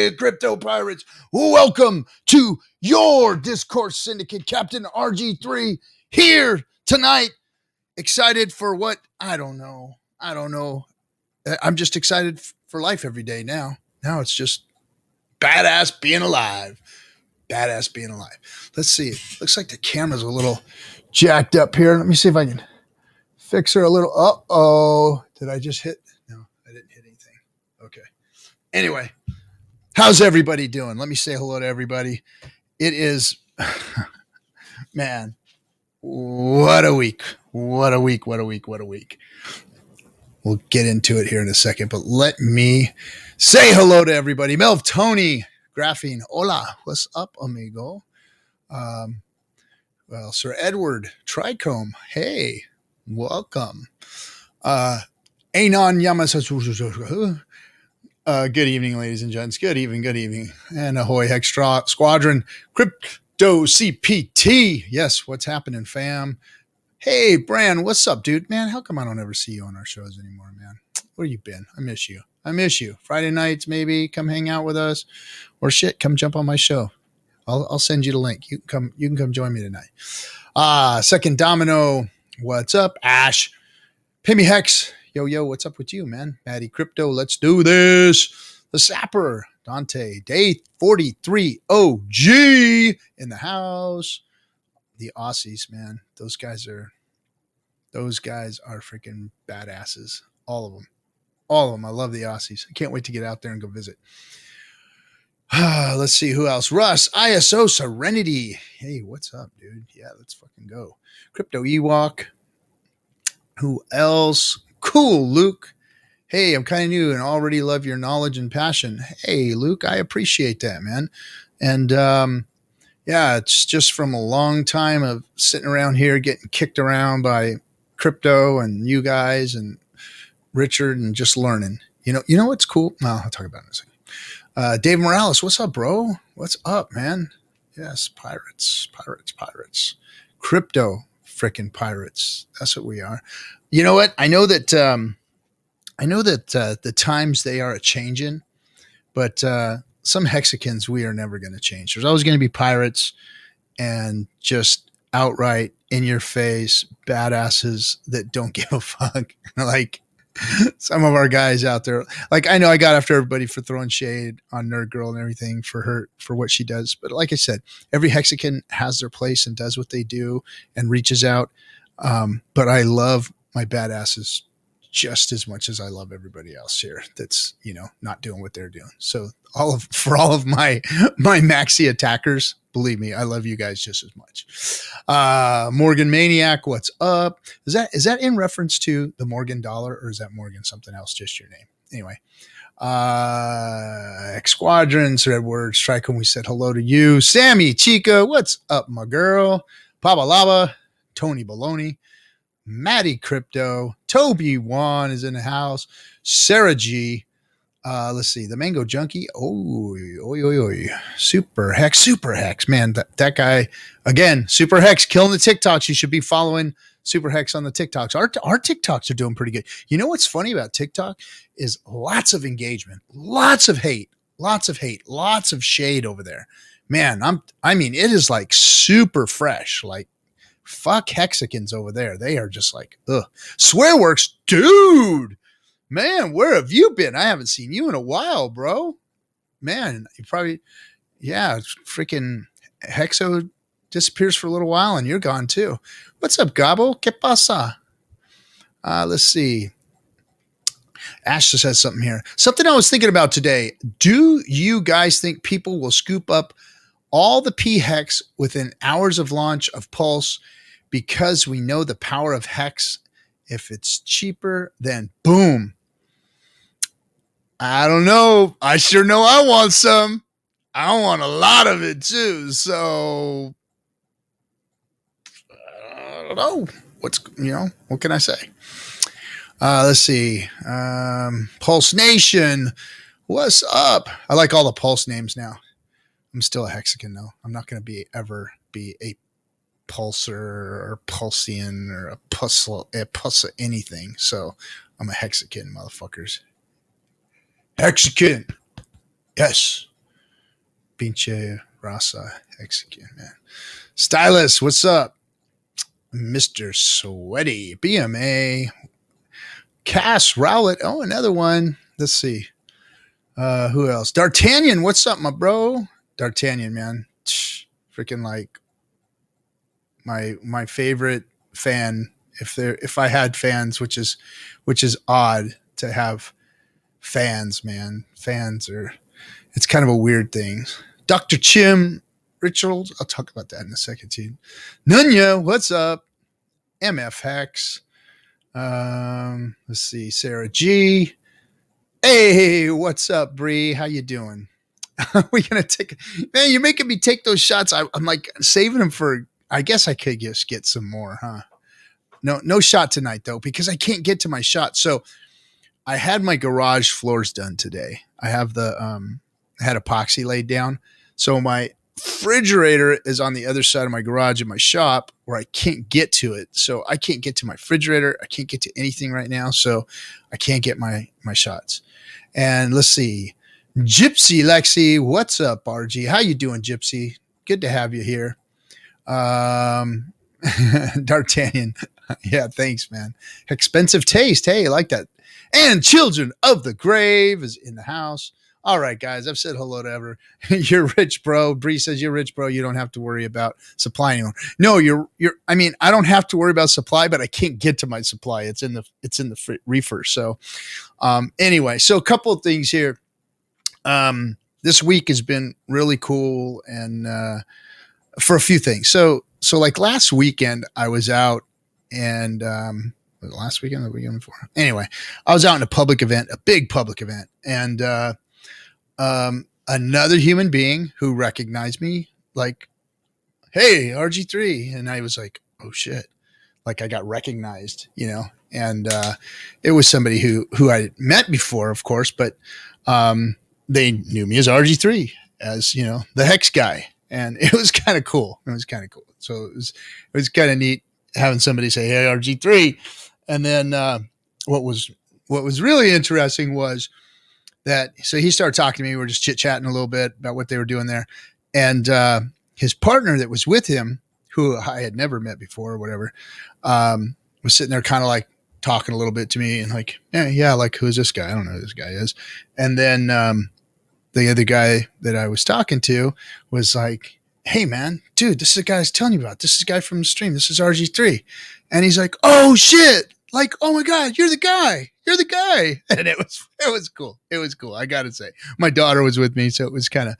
with Crypto Pirates. Welcome to your Discourse Syndicate. Captain RG3 here tonight. Excited for what? I don't know. I'm just excited for life every day now. Now it's just badass being alive. Let's see. Looks like the camera's a little jacked up here. Let me see if I can fix her a little. Uh-oh. Did I just hit? No, I didn't hit anything. Okay. Anyway, how's everybody doing? Let me say hello to everybody. It is, man, what a week. What a week. We'll get into it here in a second, but let me say hello to everybody. Melv, Tony, Graphene, hola, what's up, amigo? Well, Sir Edward, Trichome, hey, welcome. Anon Yamasasu. Good evening, ladies and gents. Good evening. And ahoy, Hex Squadron. Crypto CPT. Yes, what's happening, fam? Hey, Bran, what's up, dude? Man, how come I don't ever see you on our shows anymore, man? Where you been? I miss you. Friday nights, maybe come hang out with us, or shit, come jump on my show. I'll send you the link. You can come join me tonight. Second Domino, what's up? Ash, Pimmy Hex. Yo, what's up with you, man? Maddie Crypto, let's do this. The Sapper, Dante, Day 43 OG in the house. The Aussies, man. Those guys are freaking badasses. All of them. I love the Aussies. I can't wait to get out there and go visit. Let's see who else. Russ, ISO Serenity. Hey, what's up, dude? Yeah, let's fucking go. Crypto Ewok. Who else? Cool, Luke. Hey, I'm kind of new and already love your knowledge and passion. Hey, Luke, I appreciate that, man. And yeah, it's just from a long time of sitting around here getting kicked around by crypto and you guys and Richard and just learning. You know what's cool? No, I'll talk about it in a second. Dave Morales, what's up, bro? What's up, man? Yes, pirates. Crypto freaking pirates. That's what we are. You know what? I know that the times they are a-changing, but some Hexicans we are never going to change. There's always going to be pirates and just outright in your face badasses that don't give a fuck. Like some of our guys out there. Like I know I got after everybody for throwing shade on Nerd Girl and everything for what she does. But like I said, every Hexican has their place and does what they do and reaches out. But I love my badasses just as much as I love everybody else here that's, not doing what they're doing. So for all of my maxi attackers, believe me, I love you guys just as much. Morgan Maniac, what's up? Is that in reference to the Morgan dollar, or is that Morgan something else, just your name? Anyway, X Squadron, Sir Edward, Strike when we said hello to you. Sammy, Chica, what's up, my girl? Papa Lava, Tony Baloney, Maddie Crypto, Toby Wan is in the house. Sarah G. Let's see. The Mango Junkie. Oi. Super Hex. Man, that guy, again, Super Hex killing the TikToks. You should be following Super Hex on the TikToks. Our TikToks are doing pretty good. You know what's funny about TikTok is lots of engagement, lots of hate, lots of shade over there. Man, it is like super fresh. Like, fuck Hexicans over there. They are just like, ugh. Swearworks, dude. Man, where have you been? I haven't seen you in a while, bro. Man, you probably, yeah, freaking Hexo disappears for a little while and you're gone too. What's up, Gabo? ¿Qué pasa? Let's see. Ash just has something here. Something I was thinking about today. Do you guys think people will scoop up all the P-Hex within hours of launch of Pulse because we know the power of Hex? If it's cheaper, then boom. I don't know. I sure know I want some. I want a lot of it too. So I don't know. What can I say? Let's see. Pulse Nation. What's up? I like all the Pulse names now. I'm still a Hexican though. I'm not going to ever be a Pulsar or Pulsian or a Pussa anything. So I'm a Hexican, motherfuckers. Hexican. Yes. Pinche Rasa execute, man. Stylus, what's up? Mr. Sweaty, BMA, Cass Rowlett. Oh, another one. Let's see. Who else? D'Artagnan, what's up, my bro? D'Artagnan, man. Freaking like my favorite fan. If I had fans, which is odd to have fans, man. Fans are, it's kind of a weird thing. Dr. Chim Rituals, I'll talk about that in a second, too. Nunya, what's up? MF Hex. Let's see, Sarah G. Hey, what's up, Bree? How you doing? Are we gonna take? Man, you're making me take those shots. I'm like saving them for. I guess I could just get some more, huh? No shot tonight though, because I can't get to my shot. So I had my garage floors done today. I have I had epoxy laid down. So my refrigerator is on the other side of my garage in my shop where I can't get to it. So I can't get to my refrigerator. I can't get to anything right now. So I can't get my shots. And let's see. Gypsy Lexi, what's up, RG? How you doing, Gypsy? Good to have you here. D'Artagnan. Yeah, thanks, man. Expensive taste. Hey, I like that. And Children of the Grave is in the house. All right, guys, I've said hello to ever. You're rich, bro. Bree says you're rich, bro. You don't have to worry about supply anymore. No, I mean, I don't have to worry about supply, but I can't get to my supply. It's in the reefer. So, anyway, so a couple of things here. This week has been really cool, and for a few things. So like last weekend, I was out, and was it last weekend or the weekend before? Anyway, I was out in a public event, a big public event, and another human being who recognized me, like, "Hey, RG3," and I was like, "Oh shit!" Like I got recognized, you know, and it was somebody who I met before, of course, but they knew me as RG3, as you know, the Hex guy, and it was kind of cool. So it was kind of neat having somebody say, "Hey, RG3," and then what was really interesting was that, so he started talking to me. We were just chit chatting a little bit about what they were doing there. And his partner that was with him, who I had never met before or whatever, was sitting there kind of like talking a little bit to me and like, yeah, like, who's this guy? I don't know who this guy is. And then the other guy that I was talking to was like, "Hey, man, dude, this is the guy I was telling you about. This is the guy from the stream. This is RG3. And he's like, "Oh, shit. Like, oh my God, you're the guy. You're the guy." And it was cool. It was cool. I got to say, my daughter was with me. So it was kind of,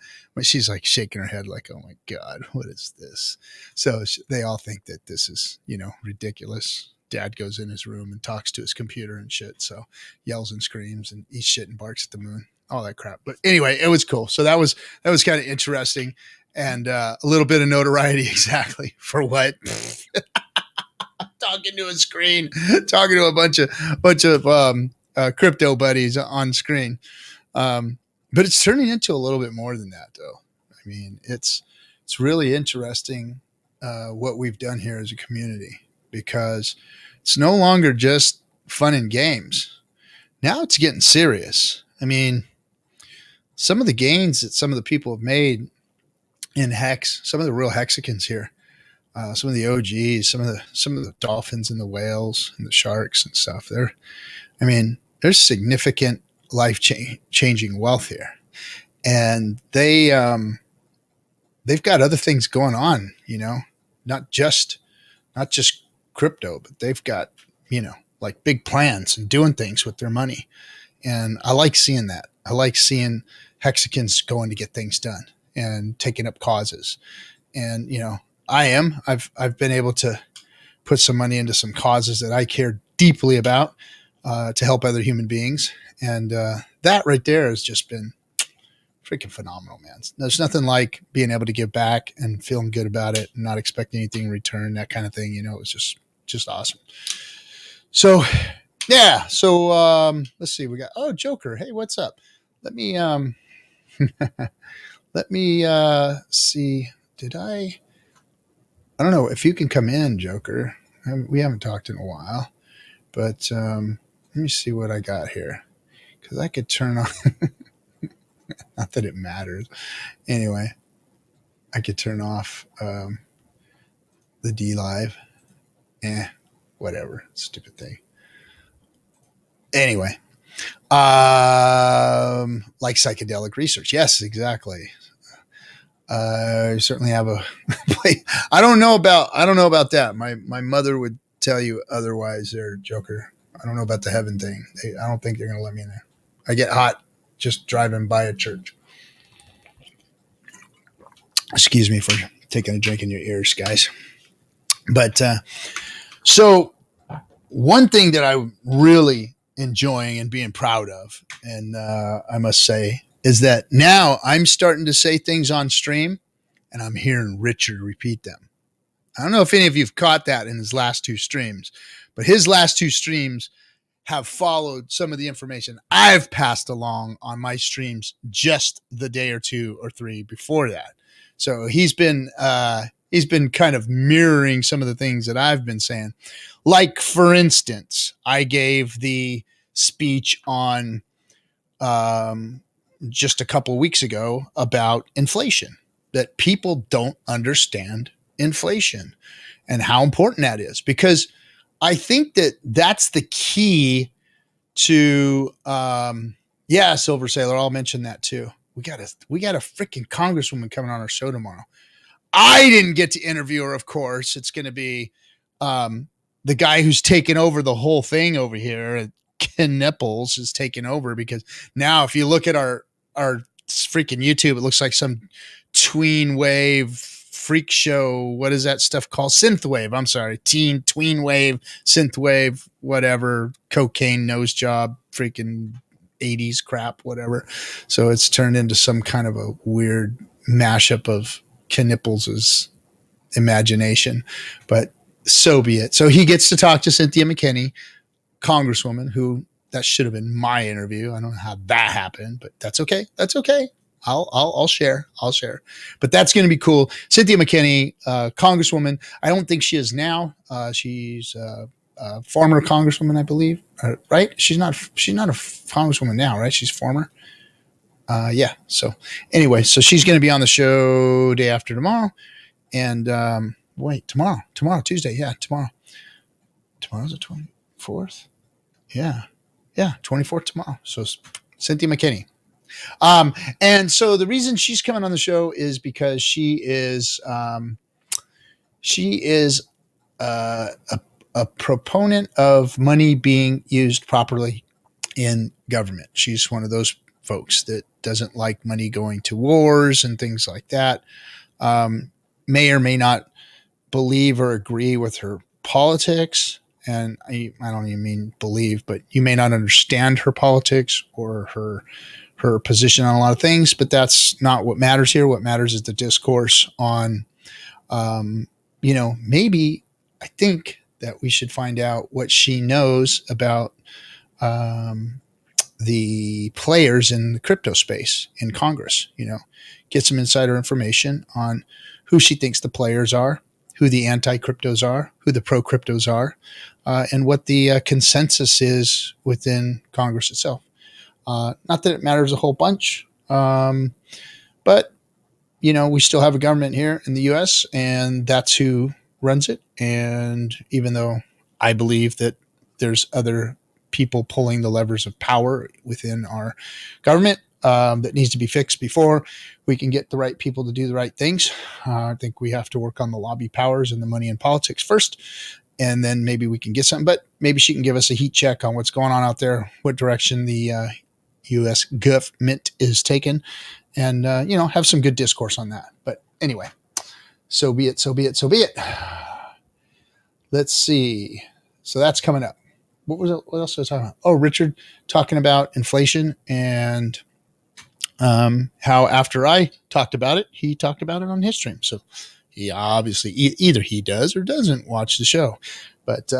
she's like shaking her head like, "Oh my God, what is this?" So they all think that this is, you know, ridiculous. Dad goes in his room and talks to his computer and shit. So yells and screams and eats shit and barks at the moon, all that crap. But anyway, it was cool. So that was kind of interesting, and a little bit of notoriety exactly for what. Talking to a screen, talking to a bunch of crypto buddies on screen. But it's turning into a little bit more than that, though. I mean, it's really interesting what we've done here as a community, because it's no longer just fun and games. Now it's getting serious. I mean, some of the gains that some of the people have made in Hex, some of the real Hexicans here, some of the OGs, some of the dolphins and the whales and the sharks and stuff. There's significant life changing wealth here, and they've got other things going on. You know, not just crypto, but they've got, you know, like big plans and doing things with their money, and I like seeing that. I like seeing Hexicans going to get things done and taking up causes, and you know. I've been able to put some money into some causes that I care deeply about to help other human beings. And that right there has just been freaking phenomenal, man. There's nothing like being able to give back and feeling good about it and not expecting anything in return, that kind of thing. You know, it was just awesome. So, yeah. So let's see. We got, Joker. Hey, what's up? Let me see. I don't know if you can come in, Joker. We haven't talked in a while, but let me see what I got here, because I could turn on. Not that it matters. Anyway, I could turn off the D Live. Whatever. Stupid thing. Anyway, like psychedelic research. Yes, exactly. I certainly have a I don't know about that. My mother would tell you otherwise there, Joker. I don't know about the heaven thing. I don't think they're going to let me in there. I get hot just driving by a church. Excuse me for taking a drink in your ears, guys. But so one thing that I'm really enjoying and being proud of, and I must say, is that now I'm starting to say things on stream and I'm hearing Richard repeat them. I don't know if any of you've caught that in his last two streams, but his last two streams have followed some of the information I've passed along on my streams just the day or two or three before that. So he's been kind of mirroring some of the things that I've been saying. Like, for instance, I gave the speech on just a couple of weeks ago about inflation, that people don't understand inflation and how important that is, because I think that that's the key to, Silver Sailor, I'll mention that too. We got a freaking congresswoman coming on our show tomorrow. I didn't get to interview her, of course. It's going to be the guy who's taken over the whole thing over here. Ken Nipples is taking over, because now if you look at our freaking YouTube, it looks like some tween wave freak show. What is that stuff called? Synthwave. I'm sorry. Tween wave, synthwave, whatever, cocaine nose job, freaking 80s crap, whatever. So it's turned into some kind of a weird mashup of Ken Nipples' imagination, but so be it. So he gets to talk to Cynthia McKinney, congresswoman, who that should have been my interview. I don't know how that happened, but that's okay. That's okay. I'll share. But that's going to be cool. Cynthia McKinney, congresswoman. I don't think she is now. She's a former congresswoman, I believe. Right? She's not a congresswoman now, right? She's former. Yeah. So anyway, so she's going to be on the show day after tomorrow. And tomorrow, Tuesday. Yeah, tomorrow. Tomorrow's the 24th. Yeah, 24th tomorrow. So Cynthia McKinney. And so the reason she's coming on the show is because she is a proponent of money being used properly in government. She's one of those folks that doesn't like money going to wars and things like that. May or may not believe or agree with her politics. And I don't even mean believe, but you may not understand her politics or her position on a lot of things, but that's not what matters here. What matters is the discourse on, maybe I think that we should find out what she knows about the players in the crypto space in Congress, get some insider information on who she thinks the players are, who the anti-cryptos are, who the pro-cryptos are, and what the consensus is within Congress itself. Not that it matters a whole bunch, but, we still have a government here in the U.S., and that's who runs it. And even though I believe that there's other people pulling the levers of power within our government that needs to be fixed before we can get the right people to do the right things, I think we have to work on the lobby powers and the money in politics first, and then maybe we can get something. But maybe she can give us a heat check on what's going on out there, what direction the U.S. government is taking, and, have some good discourse on that. But anyway, so be it. Let's see. So that's coming up. What else was I talking about? Oh, Richard talking about inflation and how after I talked about it, he talked about it on his stream. So he obviously either he does or doesn't watch the show, but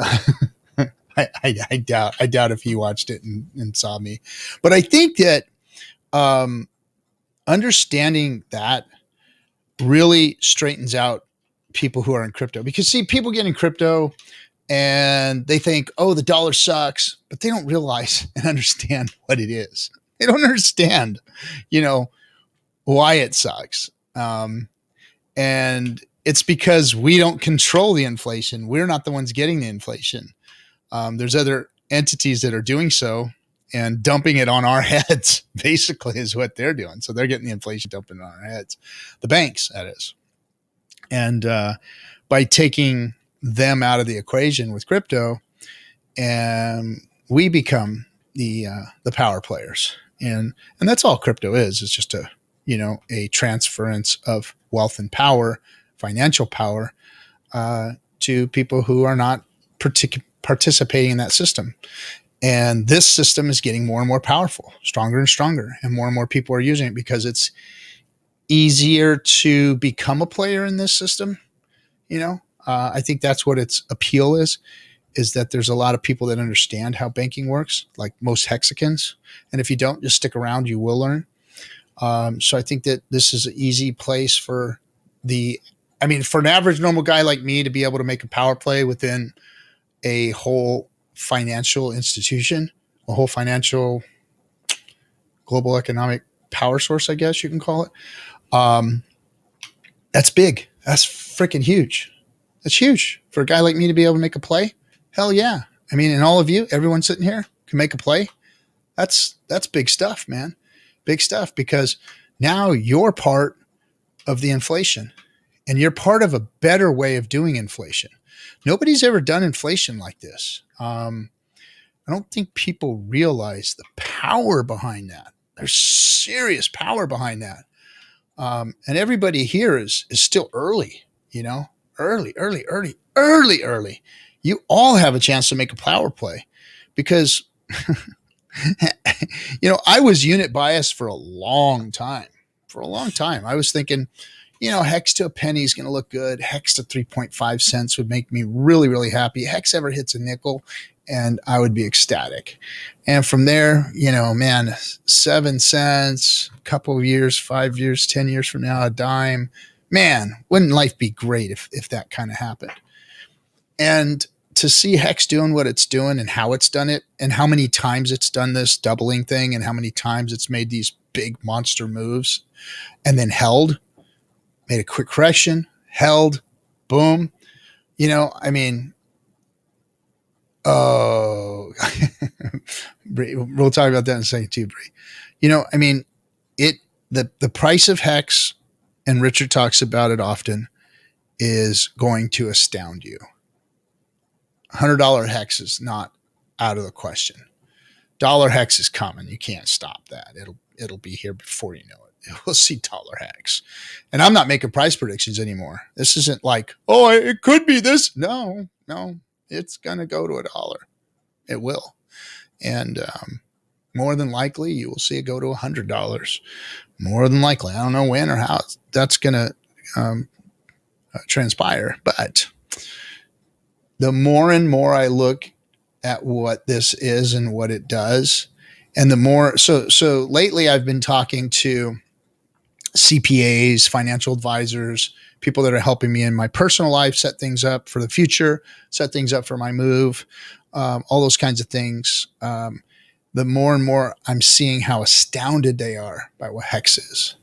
I doubt if he watched it and saw me. But I think that understanding that really straightens out people who are in crypto, because see, people get in crypto and they think, oh, the dollar sucks, but they don't realize and understand what it is. They don't understand, why it sucks. And it's because we don't control the inflation. We're not the ones getting the inflation. There's other entities that are doing so and dumping it on our heads, basically, is what they're doing. So they're getting the inflation dumping on our heads. The banks, that is. And by taking them out of the equation with crypto, and we become the power players. And that's all crypto is. It's just a transference of wealth and power, financial power, to people who are not participating in that system. And this system is getting more and more powerful, stronger and stronger, and more people are using it because it's easier to become a player in this system. I think that's what its appeal is that there's a lot of people that understand how banking works, like most Hexicans. And if you don't, just stick around, you will learn. So I think that this is an easy place for an average normal guy like me to be able to make a power play within a whole financial institution, a whole financial global economic power source, I guess you can call it. That's big. That's freaking huge. That's huge for a guy like me to be able to make a play. Hell yeah. And all of you, everyone sitting here can make a play. That's big stuff, man. Big stuff, because now you're part of the inflation and you're part of a better way of doing inflation. Nobody's ever done inflation like this. I don't think people realize the power behind that. There's serious power behind that. And everybody here is still early, early. You all have a chance to make a power play because, I was unit biased for a long time. I was thinking, Hex to a penny is going to look good. Hex to 3.5 cents would make me really, really happy. Hex ever hits a nickel and I would be ecstatic. And from there, 7 cents, a couple of years, 5 years, 10 years from now, a dime. Man, wouldn't life be great if that kind of happened? And to see Hex doing what it's doing and how it's done it and how many times it's done this doubling thing and how many times it's made these big monster moves and then held, made a quick correction, held, boom. Oh, we'll talk about that in a second too, Bree. The price of Hex, and Richard talks about it often, is going to astound you. $100 Hex is not out of the question. Dollar Hex is coming. You can't stop that. It'll be here before you know it. We'll see dollar Hex. And I'm not making price predictions anymore. This isn't like, oh, it could be this. No, it's going to go to $1. It will. And more than likely, you will see it go to $100. More than likely. I don't know when or how that's going to transpire. But the more and more I look at what this is and what it does, and the more, so lately I've been talking to CPAs, financial advisors, people that are helping me in my personal life, set things up for the future, set things up for my move, all those kinds of things. The more and more I'm seeing how astounded they are by what Hex is.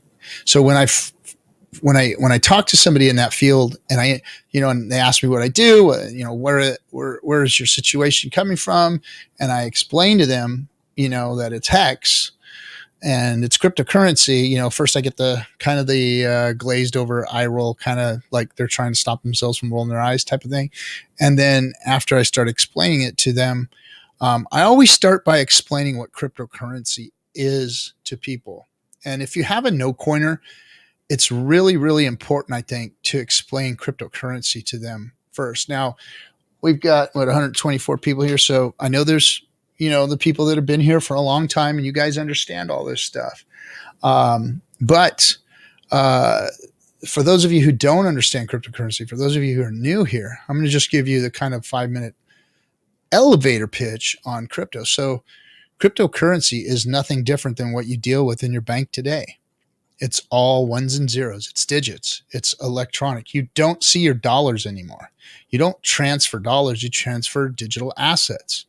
So when I talk to somebody in that field and and they ask me what I do, where is your situation coming from? And I explain to them, that it's Hex and it's cryptocurrency. First I get the glazed over eye roll, kind of like they're trying to stop themselves from rolling their eyes type of thing. And then after I start explaining it to them, I always start by explaining what cryptocurrency is to people. And if you have a no coiner, it's really, really important, I think, to explain cryptocurrency to them first. Now, we've got 124 people here. So I know there's, the people that have been here for a long time and you guys understand all this stuff. But for those of you who don't understand cryptocurrency, for those of you who are new here, I'm going to just give you the kind of 5-minute elevator pitch on crypto. So cryptocurrency is nothing different than what you deal with in your bank today. It's all ones and zeros. It's digits. It's electronic. You don't see your dollars anymore. You don't transfer dollars. You transfer digital assets.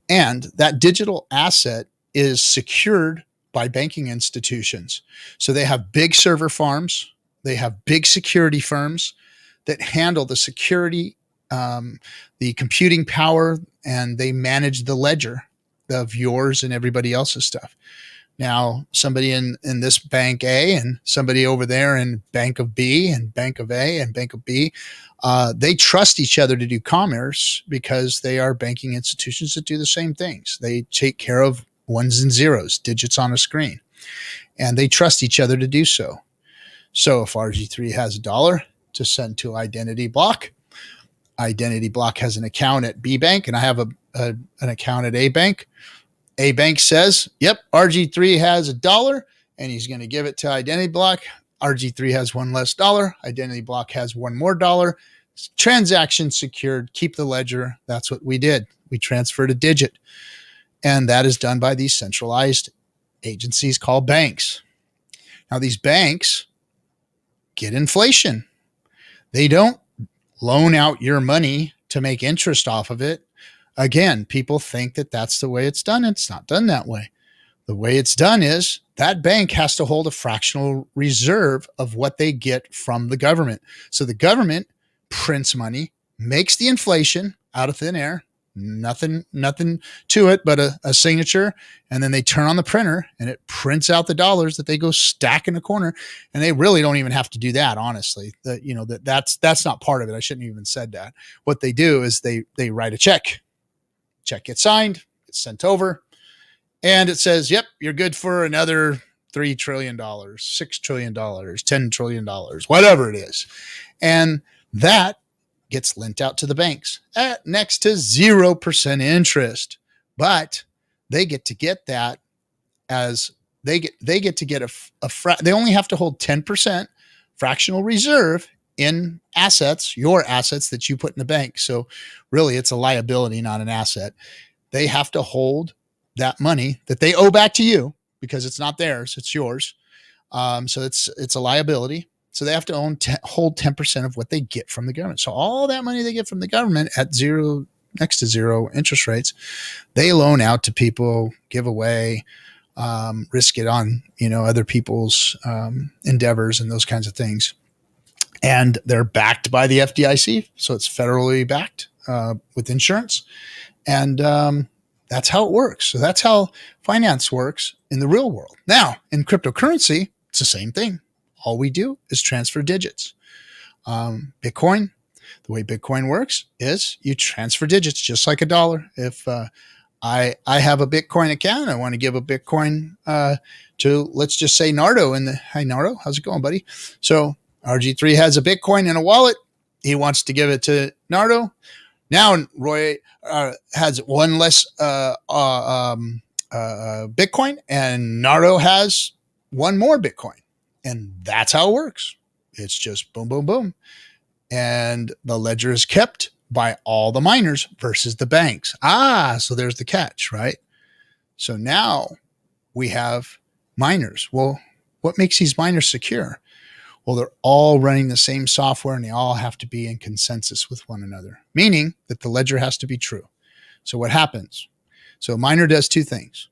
And that digital asset is secured by banking institutions. So they have big server farms. They have big security firms that handle the security, the computing power, and they manage the ledger of yours and everybody else's stuff. Now, somebody in this bank A and somebody over there in Bank of B and Bank of A and Bank of B, they trust each other to do commerce because they are banking institutions that do the same things. They take care of ones and zeros, digits on a screen, and they trust each other to do so. So if RG3 has $1 to send to Identity Block has an account at B Bank, and I have an account at A Bank. A Bank says, yep, RG3 has $1 and he's going to give it to Identity Block. RG3 has one less dollar. Identity Block has one more dollar. Transaction secured. Keep the ledger. That's what we did. We transferred a digit. And that is done by these centralized agencies called banks. Now, these banks get inflation. They don't loan out your money to make interest off of it. Again, people think that that's the way it's done. It's not done that way. The way it's done is that bank has to hold a fractional reserve of what they get from the government. So the government prints money, makes the inflation out of thin air, nothing to it but a signature, and then they turn on the printer and it prints out the dollars that they go stack in a corner. And they really don't even have to do that, honestly. That's not part of it. I shouldn't have even said that. What they do is they write a check. Check gets signed, it's sent over, and it says, yep, you're good for another $3 trillion, $6 trillion, $10 trillion, whatever it is. And that gets lent out to the banks at next to 0% interest. But they get to get that as they get to get they only have to hold 10% fractional reserve in assets, your assets that you put in the bank. So really it's a liability, not an asset. They have to hold that money that they owe back to you because it's not theirs, it's yours. So it's a liability. So they have to hold 10% of what they get from the government. So all that money they get from the government at next to zero interest rates, they loan out to people, give away, risk it on, other people's endeavors and those kinds of things. And they're backed by the FDIC. So it's federally backed with insurance. And that's how it works. So that's how finance works in the real world. Now, in cryptocurrency, it's the same thing. All we do is transfer digits. Bitcoin, the way Bitcoin works is you transfer digits just like $1. If I have a Bitcoin account, I want to give a Bitcoin to, let's just say, Nardo. Hi, Nardo. How's it going, buddy? So RG3 has a Bitcoin in a wallet. He wants to give it to Nardo. Now Roy has one less Bitcoin, and Nardo has one more Bitcoin. And that's how it works. It's just boom, boom, boom. And the ledger is kept by all the miners versus the banks. So there's the catch, right? So now we have miners. Well, what makes these miners secure? Well, they're all running the same software and they all have to be in consensus with one another, meaning that the ledger has to be true. So what happens? So a miner does two things.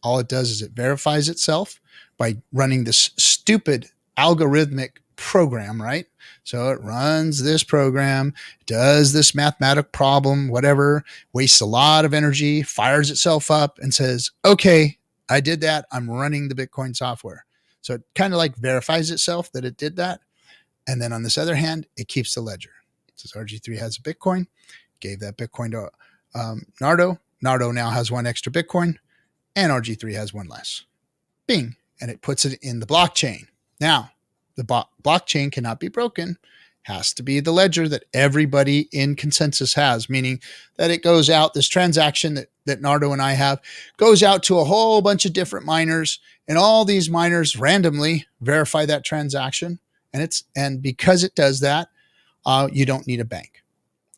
All it does is it verifies itself by running this stupid algorithmic program, right? So it runs this program, does this mathematic problem, whatever, wastes a lot of energy, fires itself up and says, okay, I did that. I'm running the Bitcoin software. So it kind of like verifies itself that it did that. And then on this other hand, it keeps the ledger. It says RG3 has a Bitcoin, gave that Bitcoin to Nardo. Nardo now has one extra Bitcoin and RG3 has one less. Bing. And it puts it in the blockchain. Now, the blockchain cannot be broken. Has to be the ledger that everybody in consensus has, meaning that it goes out, this transaction that Nardo and I have goes out to a whole bunch of different miners, and all these miners randomly verify that transaction. And because it does that, you don't need a bank.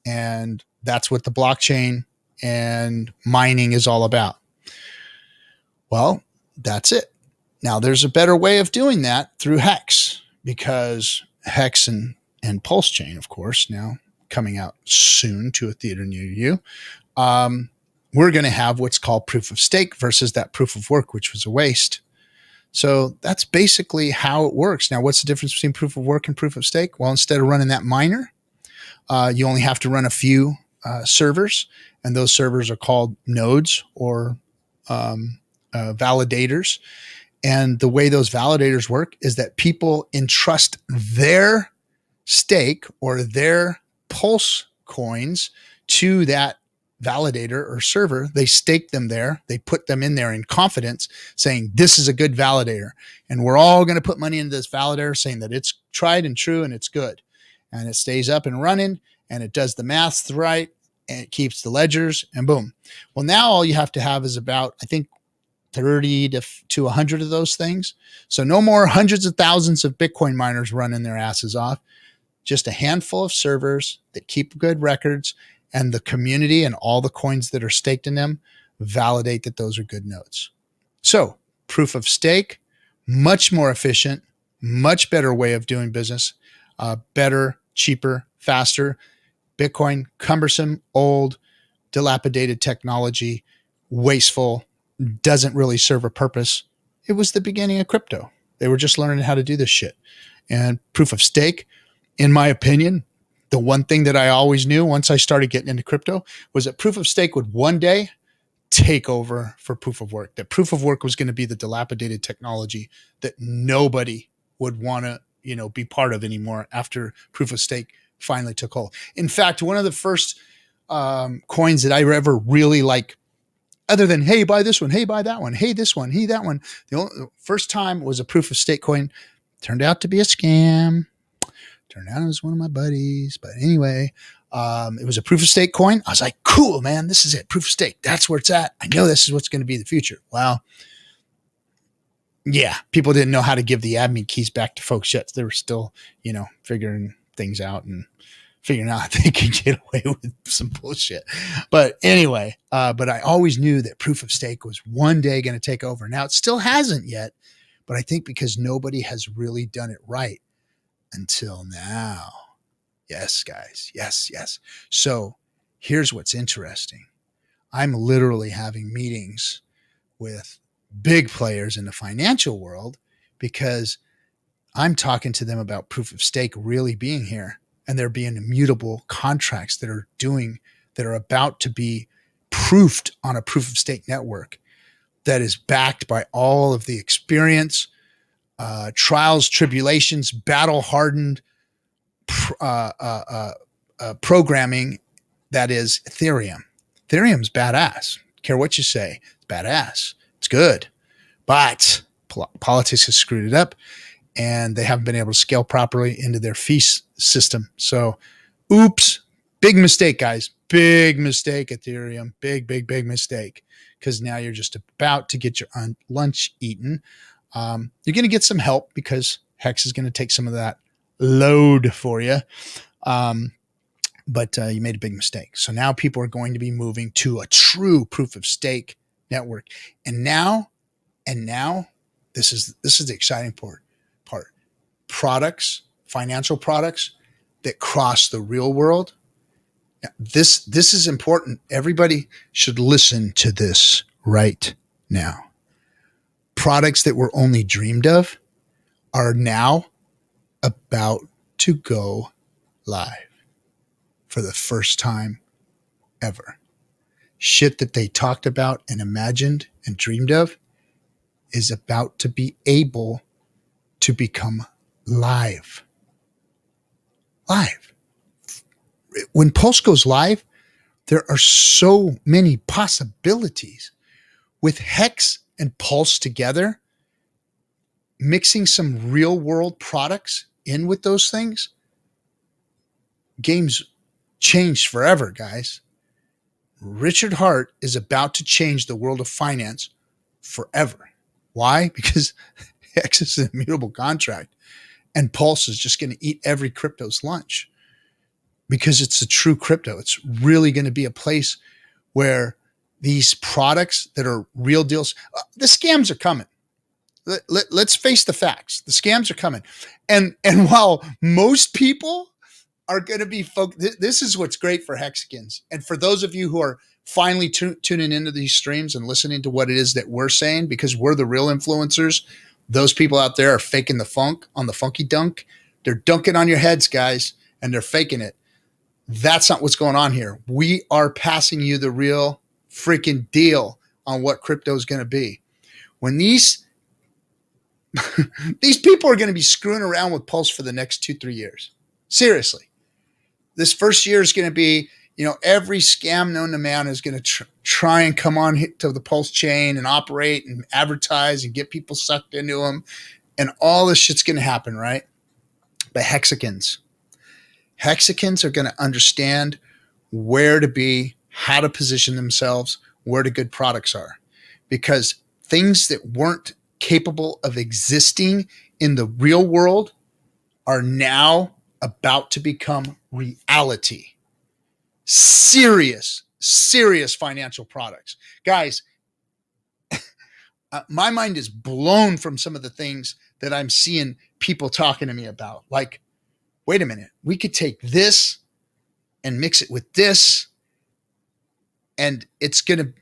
And that's what the blockchain and mining is all about. Well, that's it. Now there's a better way of doing that through Hex, because Hex and Pulse Chain, of course, now coming out soon to a theater near you. We're going to have what's called proof of stake versus that proof of work, which was a waste. So that's basically how it works. Now, what's the difference between proof of work and proof of stake? Well, instead of running that miner, you only have to run a few servers, and those servers are called nodes or validators. And the way those validators work is that people entrust their stake or their pulse coins to that validator or server. They stake them there. They put them in there in confidence, saying, this is a good validator. And we're all going to put money into this validator, saying that it's tried and true and it's good. And it stays up and running, and it does the math right, and it keeps the ledgers, and boom. Well, now all you have to have is about, I think, 30 to 100 of those things. So no more hundreds of thousands of Bitcoin miners running their asses off. Just a handful of servers that keep good records, and the community and all the coins that are staked in them validate that those are good nodes. So proof of stake, much more efficient, much better way of doing business, better, cheaper, faster. Bitcoin, cumbersome, old, dilapidated technology, wasteful, doesn't really serve a purpose. It was the beginning of crypto. They were just learning how to do this shit. And proof of stake, in my opinion, the one thing that I always knew once I started getting into crypto was that proof of stake would one day take over for proof of work. That proof of work was going to be the dilapidated technology that nobody would want to, be part of anymore after proof of stake finally took hold. In fact, one of the first coins that I ever really like, other than, hey, buy this one, hey, buy that one, hey, this one, hey, that one. The first time was a proof of stake coin. Turned out to be a scam. Turned out it was one of my buddies. But anyway, it was a proof of stake coin. I was like, cool, man, this is it. Proof of stake. That's where it's at. I know this is what's going to be the future. Well, yeah, people didn't know how to give the admin keys back to folks yet. They were still, figuring things out and figuring out they could get away with some bullshit. But anyway, but I always knew that proof of stake was one day going to take over. Now it still hasn't yet, but I think because nobody has really done it right until now. Yes, guys. Yes, yes. So here's what's interesting. I'm literally having meetings with big players in the financial world because I'm talking to them about proof of stake really being here. And there being immutable contracts that are about to be proofed on a proof of stake network that is backed by all of the experience, trials, tribulations, battle hardened programming that is Ethereum. Ethereum's badass. Care what you say. It's badass. It's good. But politics has screwed it up, and they haven't been able to scale properly into their fee system. So, oops, big mistake, guys. Big mistake, Ethereum. Big, big, big mistake. Because now you're just about to get your lunch eaten. You're going to get some help because Hex is going to take some of that load for you. But you made a big mistake. So now people are going to be moving to a true proof of stake network. And now, this is the exciting part. Products, financial products that cross the real world. This is important. Everybody should listen to this right now. Products that were only dreamed of are now about to go live for the first time ever. Shit that they talked about and imagined and dreamed of is about to be able to become live. When Pulse goes live, there are so many possibilities. With Hex and Pulse together, mixing some real world products in with those things, game's changed forever, guys. Richard Hart is about to change the world of finance forever. Why? Because Hex is an immutable contract, and Pulse is just going to eat every crypto's lunch because it's a true crypto. It's really going to be a place where these products that are real deals, the scams are coming. Let's face the facts. The scams are coming. And while most people are going to be this is what's great for Hexicans. And for those of you who are finally tuning into these streams and listening to what it is that we're saying, because we're the real influencers Those people out there are faking the funk on the funky dunk. They're dunking on your heads, guys, and they're faking it. That's not what's going on here. We are passing you the real freaking deal on what crypto is going to be. When these people are going to be screwing around with Pulse for the next 2-3 years. Seriously. This first year is going to be, every scam known to man is going to try and come on to the Pulse chain and operate and advertise and get people sucked into them. And all this shit's going to happen, right? But Hexicans are going to understand where to be, how to position themselves, where the good products are. Because things that weren't capable of existing in the real world are now about to become reality. Serious financial products. Guys, my mind is blown from some of the things that I'm seeing people talking to me about. Like, wait a minute, we could take this and mix it with this, and it's going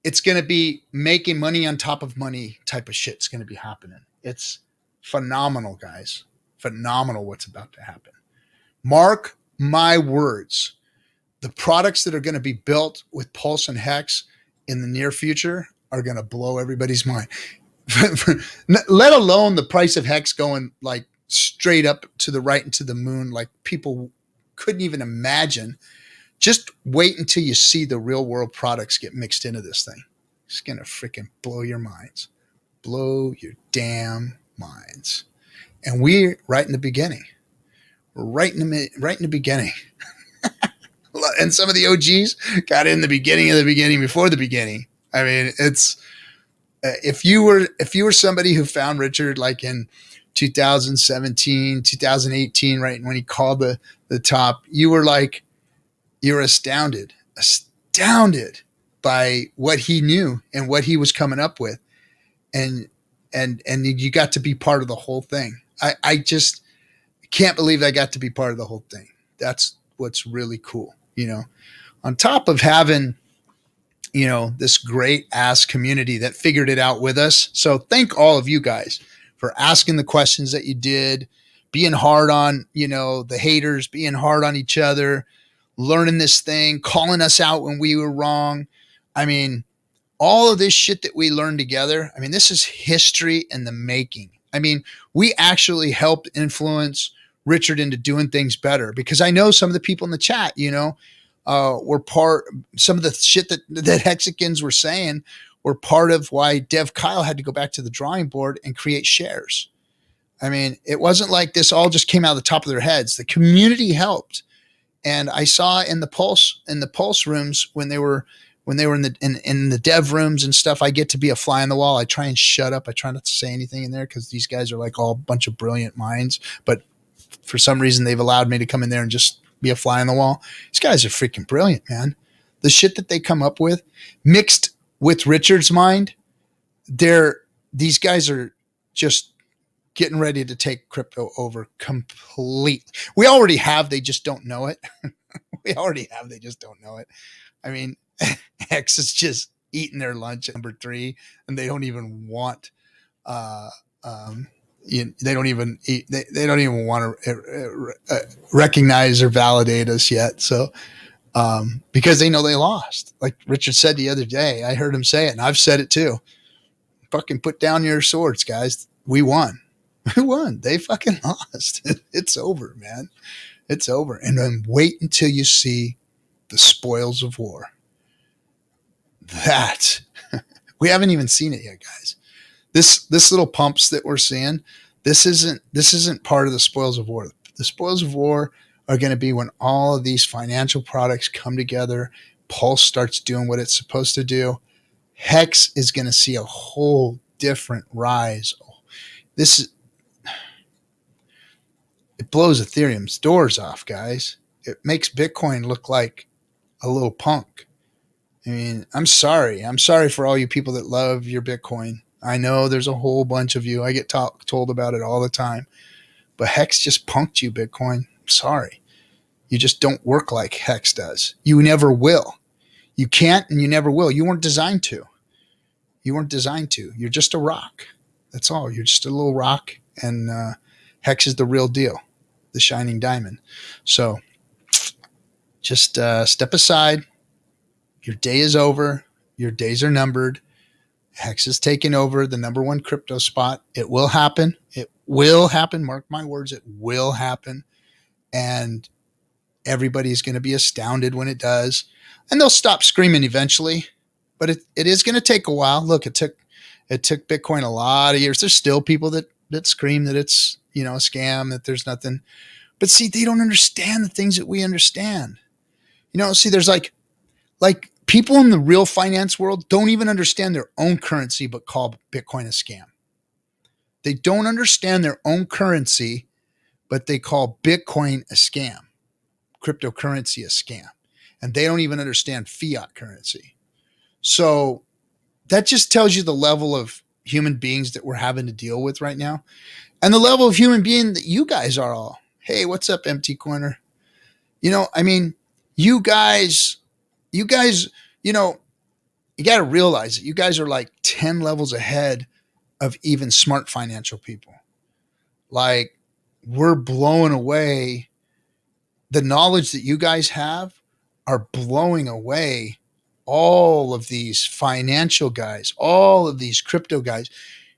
to be making money on top of money type of shit's going to be happening. It's phenomenal, guys. Phenomenal what's about to happen. Mark my words. The products that are going to be built with Pulse and Hex in the near future are going to blow everybody's mind. Let alone the price of Hex going like straight up to the right and to the moon, like people couldn't even imagine. Just wait until you see the real world products get mixed into this thing. It's going to freaking blow your minds. Blow your damn minds. And we're right in the beginning. We're right in the beginning. And some of the OGs got in the beginning of the beginning before the beginning. I mean, it's if you were somebody who found Richard like in 2017, 2018, right when he called the top, you were astounded by what he knew and what he was coming up with, and you got to be part of the whole thing. I just can't believe I got to be part of the whole thing. That's what's really cool, on top of having, this great ass community that figured it out with us. So thank all of you guys for asking the questions that you did, being hard on, the haters, being hard on each other, learning this thing, calling us out when we were wrong. I mean, all of this shit that we learned together. I mean, this is history in the making. I mean, we actually helped influence Richard into doing things better, because I know some of the people in the chat, were some of the shit that Hexicans were saying were part of why Dev Kyle had to go back to the drawing board and create shares. I mean, it wasn't like this all just came out of the top of their heads. The community helped. And I saw in the Pulse rooms when they were in the dev rooms and stuff, I get to be a fly on the wall. I try and shut up. I try not to say anything in there because these guys are like all a bunch of brilliant minds. But for some reason, they've allowed me to come in there and just be a fly on the wall. These guys are freaking brilliant, man. The shit that they come up with, mixed with Richard's mind, these guys are just getting ready to take crypto over completely. We already have, they just don't know it. They just don't know it. I mean, Hex is just eating their lunch at number 3, and they don't even want they don't even eat, they don't even want to recognize or validate us yet. So because they know they lost. Like Richard said the other day, I heard him say it, and I've said it too. Fucking put down your swords, guys. We won. We won. They fucking lost. It's over, man. It's over. And then wait until you see the spoils of war. That we haven't even seen it yet, guys. This little pumps that we're seeing, this isn't part of the spoils of war. The spoils of war are going to be when all of these financial products come together. Pulse starts doing what it's supposed to do. Hex is going to see a whole different rise. It blows Ethereum's doors off, guys. It makes Bitcoin look like a little punk. I mean, I'm sorry. I'm sorry for all you people that love your Bitcoin. I know there's a whole bunch of you. I get told about it all the time. But Hex just punked you, Bitcoin. I'm sorry. You just don't work like Hex does. You never will. You can't and you never will. You weren't designed to. You're just a rock. That's all. You're just a little rock, and Hex is the real deal, the shining diamond. So just step aside. Your day is over. Your days are numbered. Hex is taking over the number one crypto spot. It will happen. It will happen. Mark my words. It will happen. And everybody's going to be astounded when it does. And they'll stop screaming eventually. But it is going to take a while. Look, it took Bitcoin a lot of years. There's still people that scream that it's, a scam, that there's nothing. But see, they don't understand the things that we understand. See, there's like people in the real finance world don't even understand their own currency, but call Bitcoin a scam. They don't understand their own currency, but they call Bitcoin a scam, cryptocurrency a scam. And they don't even understand fiat currency. So that just tells you the level of human beings that we're having to deal with right now. And the level of human being that you guys are all. Hey, what's up, Empty Corner? You guys, you got to realize that you guys are like 10 levels ahead of even smart financial people. Like, we're blowing away. The knowledge that you guys have are blowing away all of these financial guys, all of these crypto guys.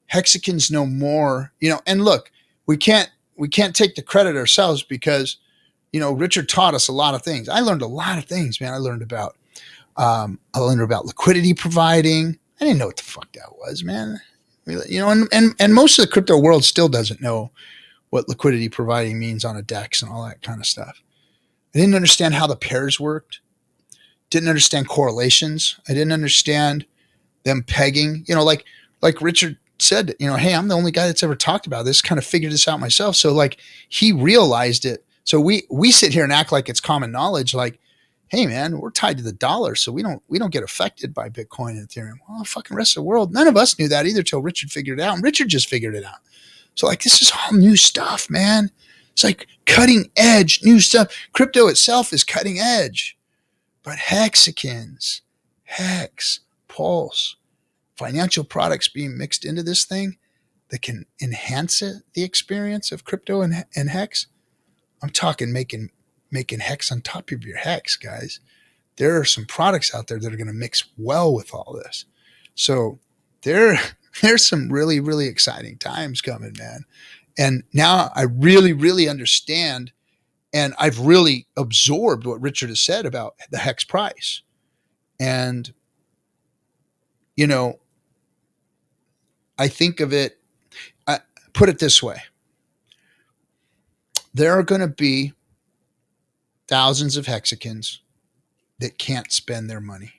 Hexicans know more, and look, we can't take the credit ourselves because, Richard taught us a lot of things. I learned a lot of things, man. I learned about liquidity providing. I didn't know what the fuck that was, man. And most of the crypto world still doesn't know what liquidity providing means on a DEX and all that kind of stuff. I didn't understand how the pairs worked. Didn't understand correlations. I didn't understand them pegging. Like Richard said, hey, I'm the only guy that's ever talked about this, kind of figured this out myself. So like he realized it. So we sit here and act like it's common knowledge. Like, hey man, we're tied to the dollar, so we don't get affected by Bitcoin and Ethereum. Well, fucking rest of the world, none of us knew that either till Richard figured it out. And Richard just figured it out. So like, this is all new stuff, man. It's like cutting edge, new stuff. Crypto itself is cutting edge. But Hexicans, Hex, Pulse, financial products being mixed into this thing that can enhance the experience of crypto and Hex. I'm talking making Hex on top of your Hex, guys. There are some products out there that are going to mix well with all this. So there's some really, really exciting times coming, man. And now I really, really understand, and I've really absorbed what Richard has said about the Hex price. And, I think of it, put it this way. There are going to be thousands of Hexicans that can't spend their money.